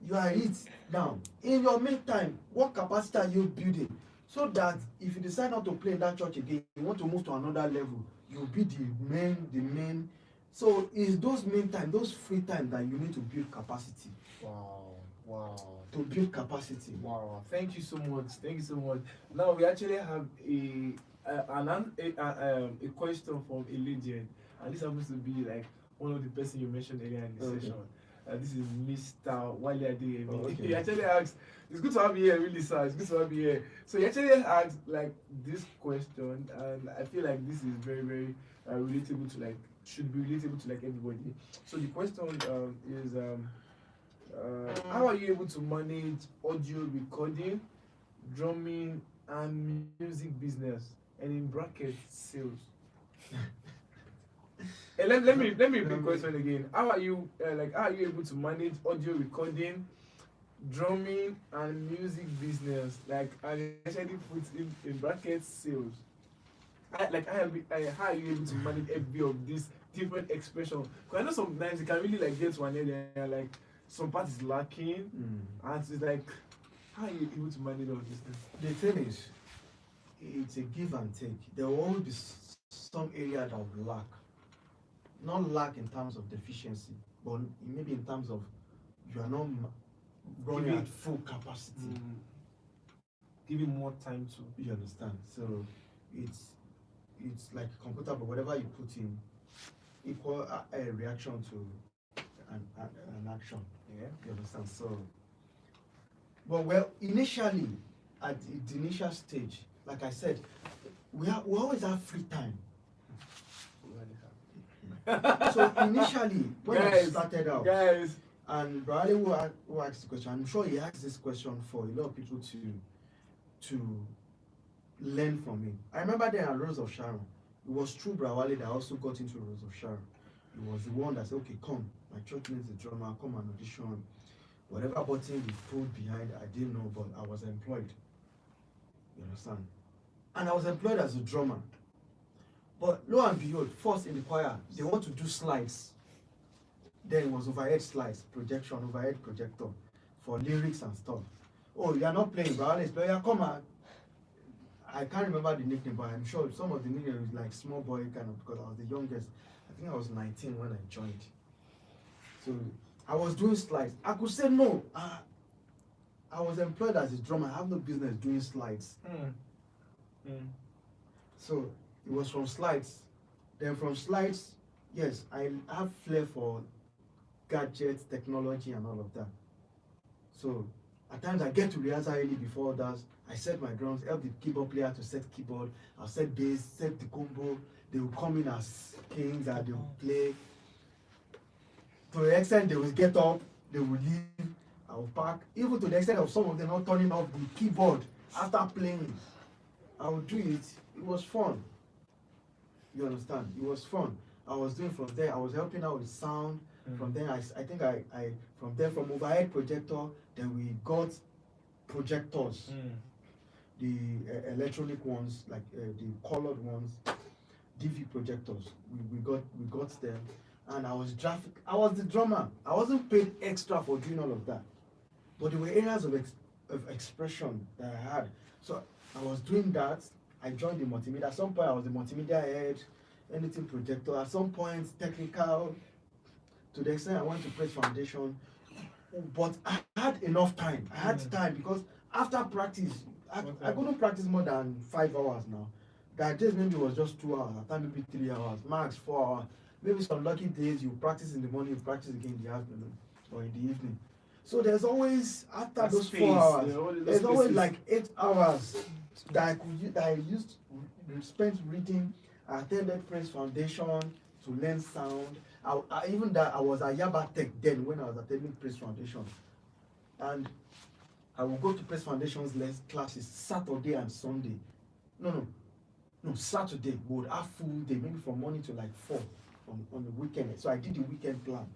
you are it now. In your meantime, what capacity are you building? So that if you decide not to play in that church again, you want to move to another level, you'll be the main. So it's those main time, those free time that you need to build capacity. Wow. To build capacity. Wow. Thank you so much. Now we actually have a question from a legend, and this happens to be like one of the person you mentioned earlier in the session. This is Mr. Wale Adeyemi. Okay. He actually asked, it's good to have you here, really, sir. It's good to have you here. So he actually asked like this question, and I feel like this is very, very relatable to like, should be relatable to like everybody. So the question is, how are you able to manage audio recording, drumming, and music business, and in brackets sales? Let me repeat the question again. How are you able to manage audio recording, drumming, and music business? Like, I actually put in brackets sales. How are you able to manage every of these different expressions? Because I know sometimes it can really like get to an area like some part is lacking, and it's like, how are you able to manage all these things? The thing is, it's a give and take. There will always be some area that will lack. Not lack in terms of deficiency, but maybe in terms of you are not running at full capacity. Give him more time to. You understand? So it's like a computer, but whatever you put in, equal a reaction to an action. Yeah. You understand? So, but well, initially, at the initial stage, like I said, we always have free time. So initially, when I started out, and Bradley who asked the question, I'm sure he asked this question for a lot of people to learn from me. I remember then at Rose of Sharon, it was true Brawale that also got into Rose of Sharon. He was the one that said, okay, come, my church needs a drummer, come and audition. Whatever button we pulled behind, I didn't know, but I was employed. You understand? And I was employed as a drummer. But lo and behold, first in the choir, they want to do slides. Then it was overhead slides, projection, overhead projector for lyrics and stuff. Oh, you are not playing, Brawale is playing, come on. I can't remember the nickname, but I'm sure some of the nicknames like small boy kind of, because I was the youngest. I think I was 19 when I joined. So I was doing slides. I could say no. I was employed as a drummer. I have no business doing slides. So it was from slides. Then from slides, yes, I have flair for gadgets, technology, and all of that. So at times I get to rehearsal early before that. I set my drums, help the keyboard player to set keyboard. I'll set bass, set the combo. They will come in as kings and they will play. To the extent they will get up, they will leave, I will pack. Even to the extent of some of them not turning off the keyboard after playing. I would do it. It was fun. You understand? It was fun. I was doing from there. I was helping out with sound. From there, I think I from there, from overhead projector, then we got projectors. The electronic ones, like the colored ones, DV projectors. We got them, and I was the drummer. I wasn't paid extra for doing all of that, but there were areas of expression that I had. So I was doing that. I joined the multimedia. At some point, I was the multimedia head, anything projector. At some point, technical. To the extent I went to Praise Foundation, but I had enough time. I had time because after practice, I couldn't practice more than 5 hours now. That days maybe it was just 2 hours, at time maybe 3 hours, max 4 hours. Maybe some lucky days you practice in the morning, you practice again in the afternoon or in the evening. So there's always, after those 4 hours, there's always like 8 hours that I used spent reading. I attended Praise Foundation to learn sound. Even that I was at Yaba Tech then when I was attending Praise Foundation, and I would go to Praise Foundation's classes Saturday and Sunday. No, Saturday we would have full day, maybe from morning to like 4 on the weekend. So I did the weekend plan.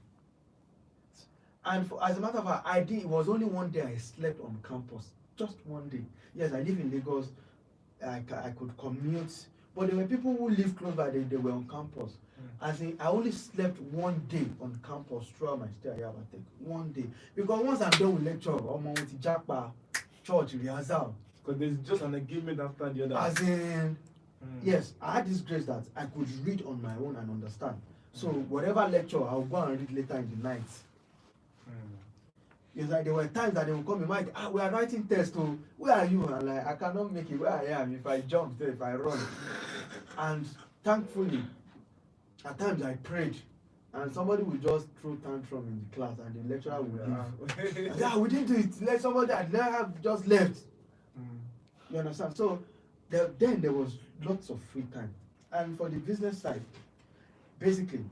And as a matter of fact, it was only one day I slept on campus, just one day. Yes, I live in Lagos. I could commute, but there were people who live close by. They were on campus. As in, I only slept one day on campus throughout my stay at Yaba Tech. One day. Because once I'm done with lecture, I'm on with Japa, church, rehearsal. Because there's just an engagement after the other. As in, yes, I had this grace that I could read on my own and understand. So whatever lecture, I'll go and read later in the night. It's like there were times that they would come in, Mike, we are writing tests, so where are you? And like, I cannot make it where I am if I jump there, if I run. And thankfully, at times I prayed, and somebody would just throw tantrum in the class, and the lecturer would leave. Yeah, we didn't do it. Let somebody that have just left. You understand? So then there was lots of free time. And for the business side, basically,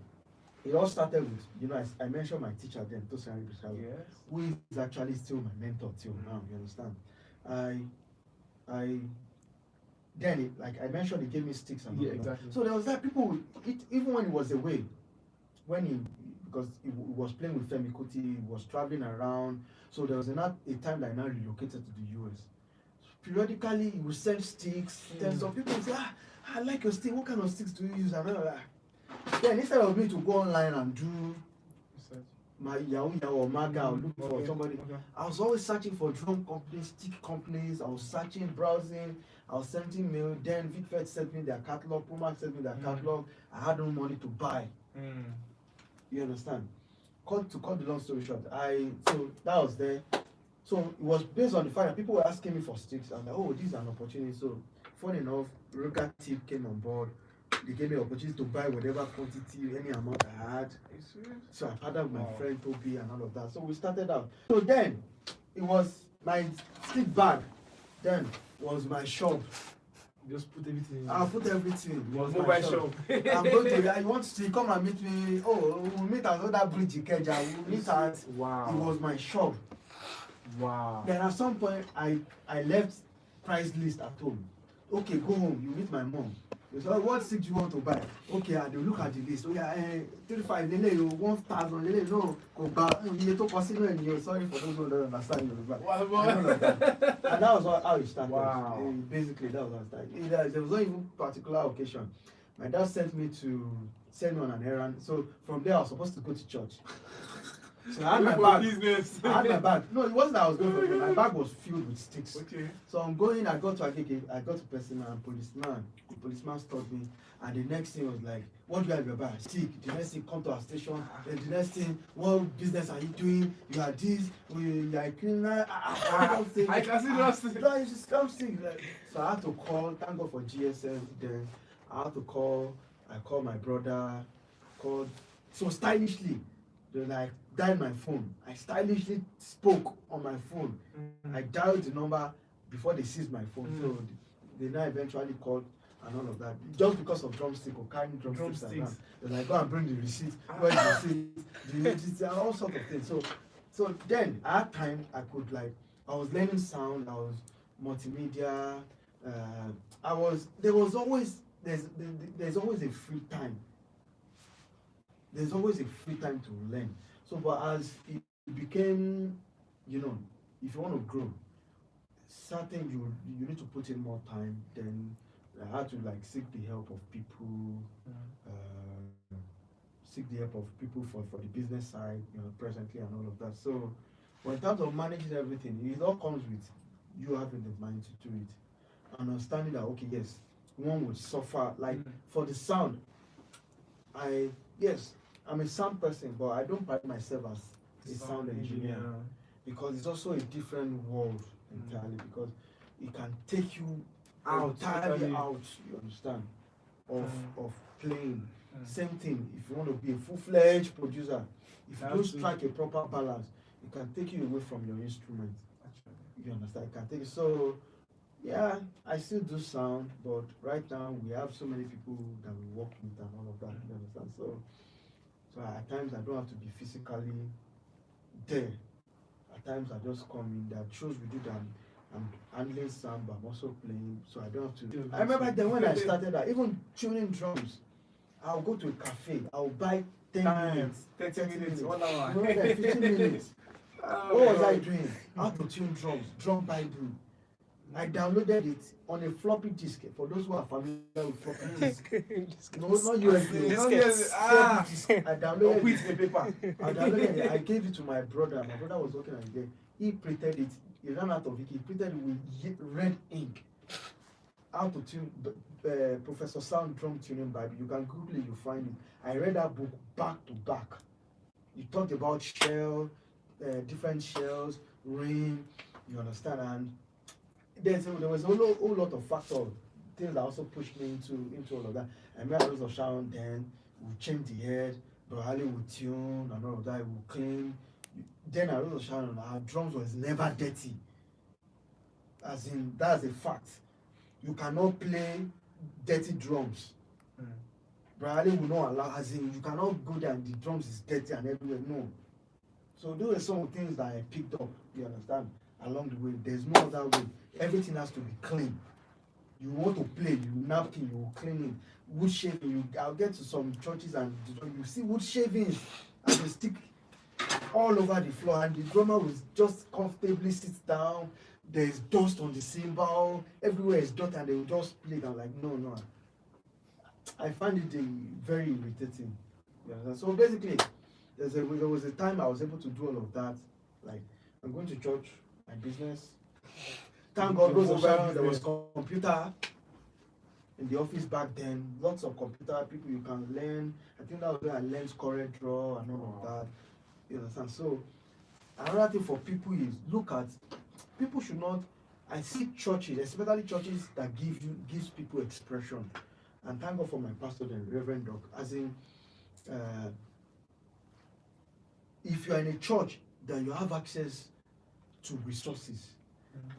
it all started with, I mentioned my teacher then, Tosari Bishaw, who is actually still my mentor till now. You understand? Then, like I mentioned, he gave me sticks and all that. Exactly. So there was that people, even when he was away, because he was playing with Femi Kuti, he was traveling around. So there was a time that I now relocated to the US. So periodically, he would send sticks. Then some people would say, I like your stick. What kind of sticks do you use? And all that. Then instead of me to go online and do my Yahoo or Maga or look for somebody, I was always searching for drum companies, stick companies. I was searching, browsing. I was sending mail. Then VidFed sent me their catalog. Puma sent me their catalog. I had no money to buy. You understand? to cut the long story short, so that was there. So it was based on the fact that people were asking me for sticks. I'm like, oh, this is an opportunity. So funny enough, Roca Tip came on board. They gave me an opportunity to buy whatever quantity, any amount I had. So I partnered with my friend Toby and all of that. So we started out. So then it was my stick bag. Then was my shop. Just put everything in. I'll put everything. It was mobile shop. I'm going to. You want to come and meet me? Oh, we'll meet at that bridge in Keja. We'll meet at. Wow. It was my shop. Wow. Then at some point, I left price list at home. Okay, go home. You meet my mom. They say, what stick do you want to buy? Okay, and they look at the list. Oh yeah, 35 lele, 1,000 lele. No, go back. You to consider and you're sorry for those who don't understand Yoruba. And that was how it started. Wow. Basically, that was how it started. There was no even particular occasion. My dad sent me on an errand. So from there, I was supposed to go to church. So I had my bag. Business. I had my bag. No, it wasn't that I was going for it. My bag was filled with sticks. Okay. So I'm going, I got to Agege, I got to person and policeman. The policeman stopped me. And the next thing was like, what do you have in your bag? Stick. The next thing, come to our station. Then the next thing, what business are you doing? You are this, you are a criminal. I can see those things. No, it's just come stick. So I had to call, thank God for GSM. Then I had to call, I called my brother, called, so stylishly. They like dialed my phone. I stylishly spoke on my phone. I dialed the number before they seized my phone. So they now eventually called and all of that. Just because of drumstick or carrying drumsticks around. They're like, go and bring the receipt. Where's the receipt? And all sorts of things. So then at that time I could I was learning sound, I was multimedia, there's always a free time. There's always a free time to learn. So, but as it became, if you want to grow, certain you need to put in more time. Then I had to seek the help of people, for the business side, presently and all of that. So, but in terms of managing everything, it all comes with you having the mind to do it, understanding that okay, yes, one would suffer. For the sound, I'm a sound person, but I don't pride myself as a sound engineer because it's also a different world entirely because it can take you entirely out, you understand, of playing. Same thing, if you want to be a full-fledged producer, if you don't strike a proper balance, it can take you away from your instrument. You understand? It can take you. So, yeah, I still do sound, but right now we have so many people that we work with and all of that. You understand? So at times I don't have to be physically there. At times I just come in. There are shows we do that I'm handling sound, but I'm also playing, so I don't have to. I remember then when I started that, even tuning drums, I'll go to a cafe, I'll buy 10 minutes, 30 minutes, 1 hour. 15 minutes. What was I doing? How to tune drums, drum Bible. I downloaded it on a floppy disk. For those who are familiar with floppy disk, no, not USB. I downloaded with the paper. I downloaded it. I gave it to my brother. My brother was working on it. He printed it. He ran out of it. He printed it with red ink. How to tune Professor Sound Drum Tuning Bible. You can Google it. You find it. I read that book back to back. He talked about shell, different shells, ring. You understand? And there was a whole lot of factors, things that also pushed me into all of that. I remember those of Sharon then, we change the head, Brohali would tune and all of that, we would clean. Then I was Sharon, our drums was never dirty. As in, that's a fact. You cannot play dirty drums. Brohali would not allow, as in, you cannot go there and the drums is dirty and everywhere, no. So those are some of the things that I picked up, you understand, along the way. There's no other way. Everything has to be clean. You want to play, you napkin, you clean it. Wood shaving, I'll get to some churches and you see wood shavings and they stick all over the floor and the drummer will just comfortably sit down. There's dust on the cymbal, everywhere is dust and they will just play it. I'm like, no. I find it very irritating. Yeah, so basically, there was a time I was able to do all of that. Like, I'm going to church, my business. Thank God, there was computer in the office back then. Lots of computer people you can learn. I think that was where I learned CorelDRAW and all of that. You understand? So another thing for people is look at people should not. I see churches, especially churches that gives people expression. And thank God for my pastor, the Reverend Doc. As in, if you are in a church that you have access to resources,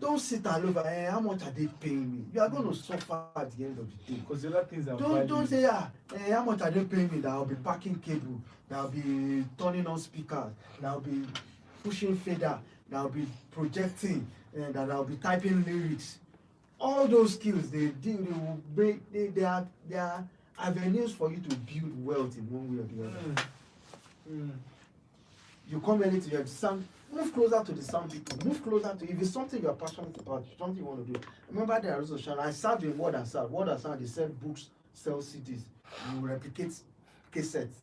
don't sit and look at how much are they paying me. You are going to suffer at the end of the day. Because the other things are Don't say how much are they paying me that I'll be packing cable, that I'll be turning on speakers, that I'll be pushing fader, that I'll be projecting, that I'll be typing lyrics. All those skills they will break. They are avenues for you to build wealth in one way or the other. You come early to your sound. Move closer to the sound people. Move closer to if it's something you are passionate about, something you want to do. Remember the Resourcefulness. I served in Word and Sound. Word and Sound, they sell books, sell CDs. You replicate cassettes.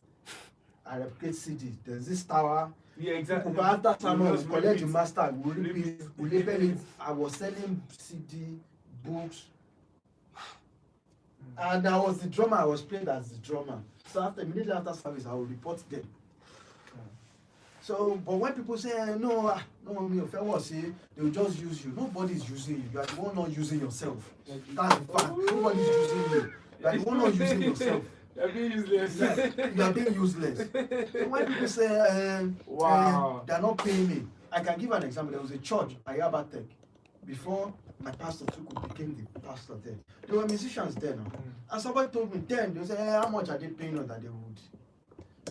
I replicate CDs. There's this tower. Yeah, exactly. After someone will collect the master, we repeat, we label it. I was selling CD, books. And I was the drummer. I was played as the drummer. So immediately after service, I will report them. So, but when people say, no, me, if I was say, they will just use you. Nobody's using you. You are the one not using yourself. That's the fact. Nobody's using you. You are the one not using yourself. You are being useless. You are being useless. So when people say, they are not paying me, I can give an example. There was a church, Ayaba Tech, before my pastor Tuku became the pastor there. There were musicians there now. And somebody told me then, they say, how much are they paying us that they would?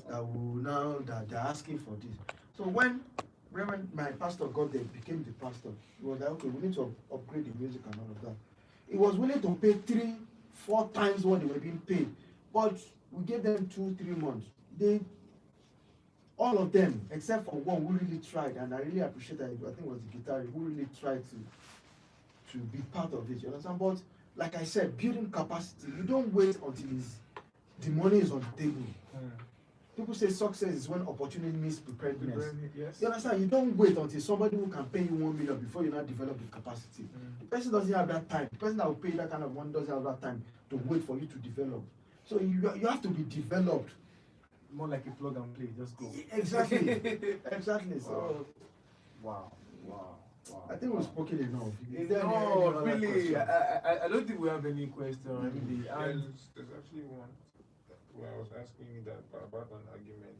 That they're asking for this. So when my pastor got there, became the pastor, he was like, okay, we need to upgrade the music and all of that. He was willing to pay 3-4 times what they were being paid, but we gave them 2-3 months. All of them, except for one who really tried, and I really appreciate that. I think it was the guitarist who really tried to be part of it. You understand? But like I said, building capacity, you don't wait until the money is on the table. People say success is when opportunity meets preparedness. Yes. You understand? You don't wait until somebody who can pay you 1 million before you now develop the capacity. The person doesn't have that time. The person that will pay you that kind of money doesn't have that time to wait for you to develop. So you have to be developed. More like a plug and play, just go. Exactly. Exactly. So Wow. I think we've spoken enough. No, really. I don't think we have any question. Really. And There's actually one where I was asking you that about an argument.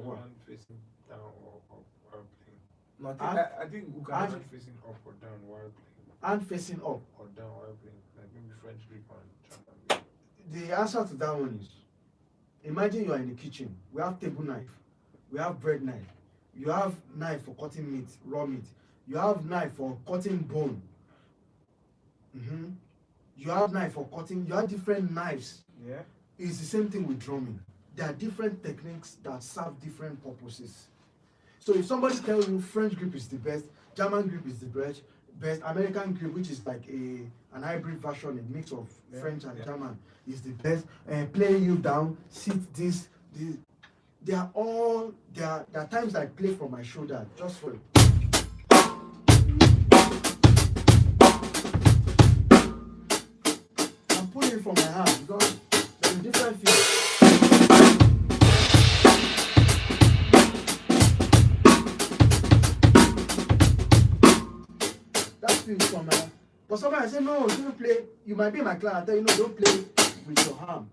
One facing down or up while playing. no, I think we can. Hand facing up or down while playing. And facing up. Or down while playing. Like maybe French grip and jump and grip. The answer to that one is, imagine you are in the kitchen. We have table knife. We have bread knife. You have knife for cutting meat, raw meat. You have knife for cutting bone. You have knife for cutting. You have different knives. Yeah. It's the same thing with drumming. There are different techniques that serve different purposes. So if somebody tells you French grip is the best, German grip is the best, American grip, which is like an hybrid version, a mix of French and German, is the best. Playing you down, sit this. They are times I play from my shoulder just for it. I'm pulling it from my hand because there's a different feel. That feels from my hand. But somebody I say, no, you don't play. You might be my client. I tell you, no, don't play with your arm.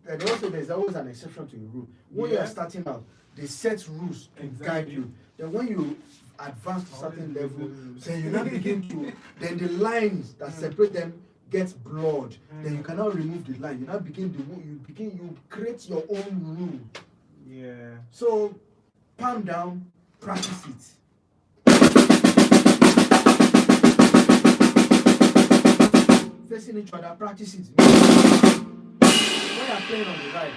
And also, there's always an exception to the rule. When you are starting out, they set rules to guide you. Then when you advance to a certain level, then you now begin to, then the lines that separate them gets blurred. Then you cannot remove the line. You now you create your own rule. Yeah. So, palm down, practice it. Facing each other, practice it. When you're playing on the right,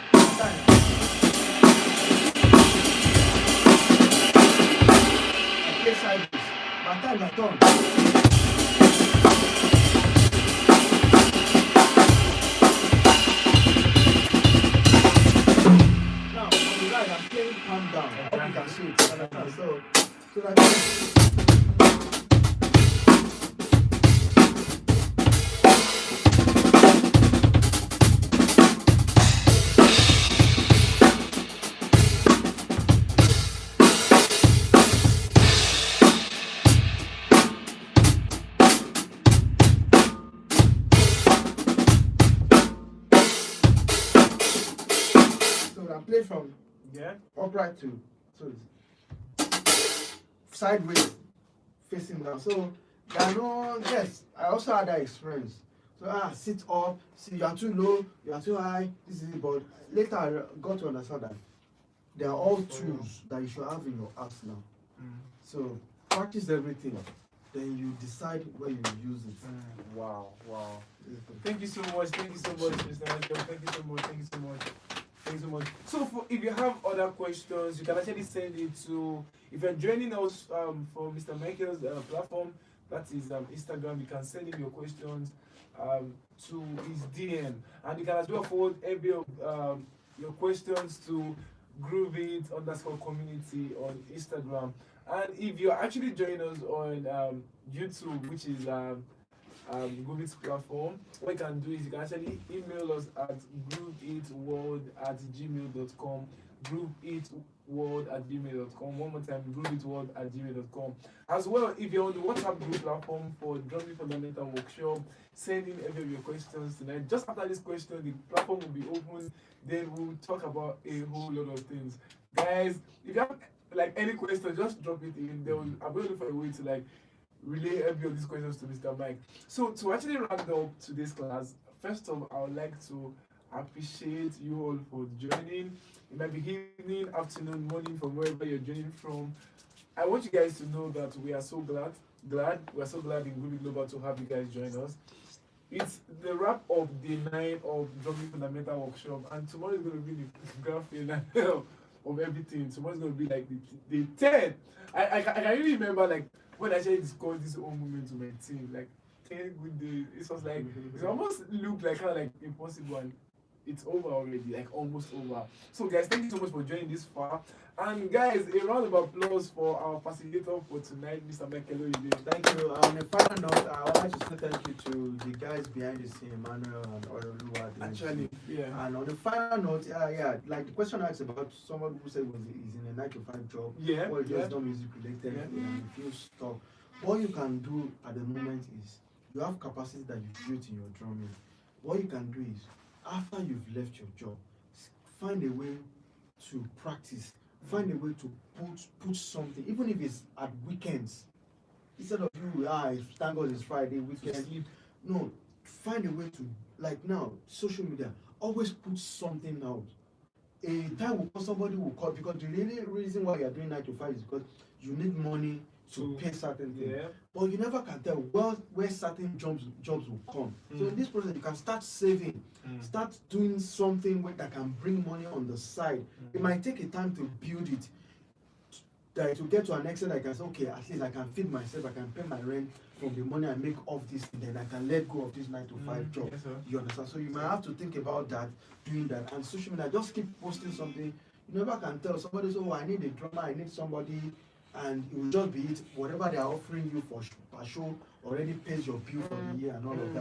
I play sideways. By the time I turn, now on the right, I'm playing palm down. I hope you can see it. So that. upright to, so it's sideways, facing down. So I know, yes, I also had that experience. So sit up, see you are too low, you are too high, this is it. But later I got to understand that they are all tools that you should have in your arts now. So practice everything, then you decide where you use it. Wow. Thank you so much, Mr. Michael. Thank you so much. Thank you so much. So if you have other questions, you can actually send it to, if you're joining us for Mr. Michael's platform, that is Instagram, you can send in your questions to his DM, and you can as well forward every of your questions to grooveit_community on Instagram. And if you're actually joining us on YouTube, which is Grooveit platform, what you can do is you can actually email us at grooveitworld@gmail.com. grooveitworld@gmail.com. One more time, grooveitworld@gmail.com. As well, if you're on the WhatsApp group platform for Drumming Fundamental Workshop, send in every of your questions tonight. Just after this question, the platform will be open. Then we'll talk about a whole lot of things. Guys, if you have like any question, just drop it in. I'll be looking for a way to like relay every of these questions to Mr. Mike. So to actually round up today's class, first of all, I would like to appreciate you all for joining. It might be evening, afternoon, morning, from wherever you're joining from. I want you guys to know that we are so glad in Grooveit Global to have you guys join us. It's the wrap of day 9 of Drumming Fundamental Workshop, and tomorrow is going to be the grand finale of everything. Tomorrow is going to be like the 10th. I can really remember like when I actually discussed this whole moment to my team, like 10 good days. It was like it almost looked like kind of like impossible, and it's over already, like almost over. So guys, thank you so much for joining this far. And guys, a round of applause for our facilitator for tonight, Mr. Michael. Thank you. On a final note, I would like to say thank you to the guys behind the scene, Emmanuel and Ololuwa. Actually, yeah. And on the final note, like the question asked about someone who said is in a 9 to 5 job, or just not music related, and you feel stuck. What you can do at the moment is you have capacity that you built in your drumming. What you can do is after you've left your job, find a way to practice. Find a way to put something, even if it's at weekends. Instead of you, thank God it's Friday, weekend. No, find a way to, like now, social media, always put something out. A time will come, somebody will call, because the really reason why you are doing 9 to 5 is because you need money to pay certain things. But you never can tell where certain jobs will come. So in this process, you can start saving, start doing something that can bring money on the side. It might take a time to build it, that to get to an extent I can say, okay, at least I can feed myself, I can pay my rent from the money I make off this, and then I can let go of this 9 to 5 job. Yes, You understand? So you might have to think about that, doing that. And social media, just keep posting something. You never can tell somebody, so I need a drummer, I need somebody, and it will just be it. Whatever they are offering you for a show already pays your bill for the year and all of that.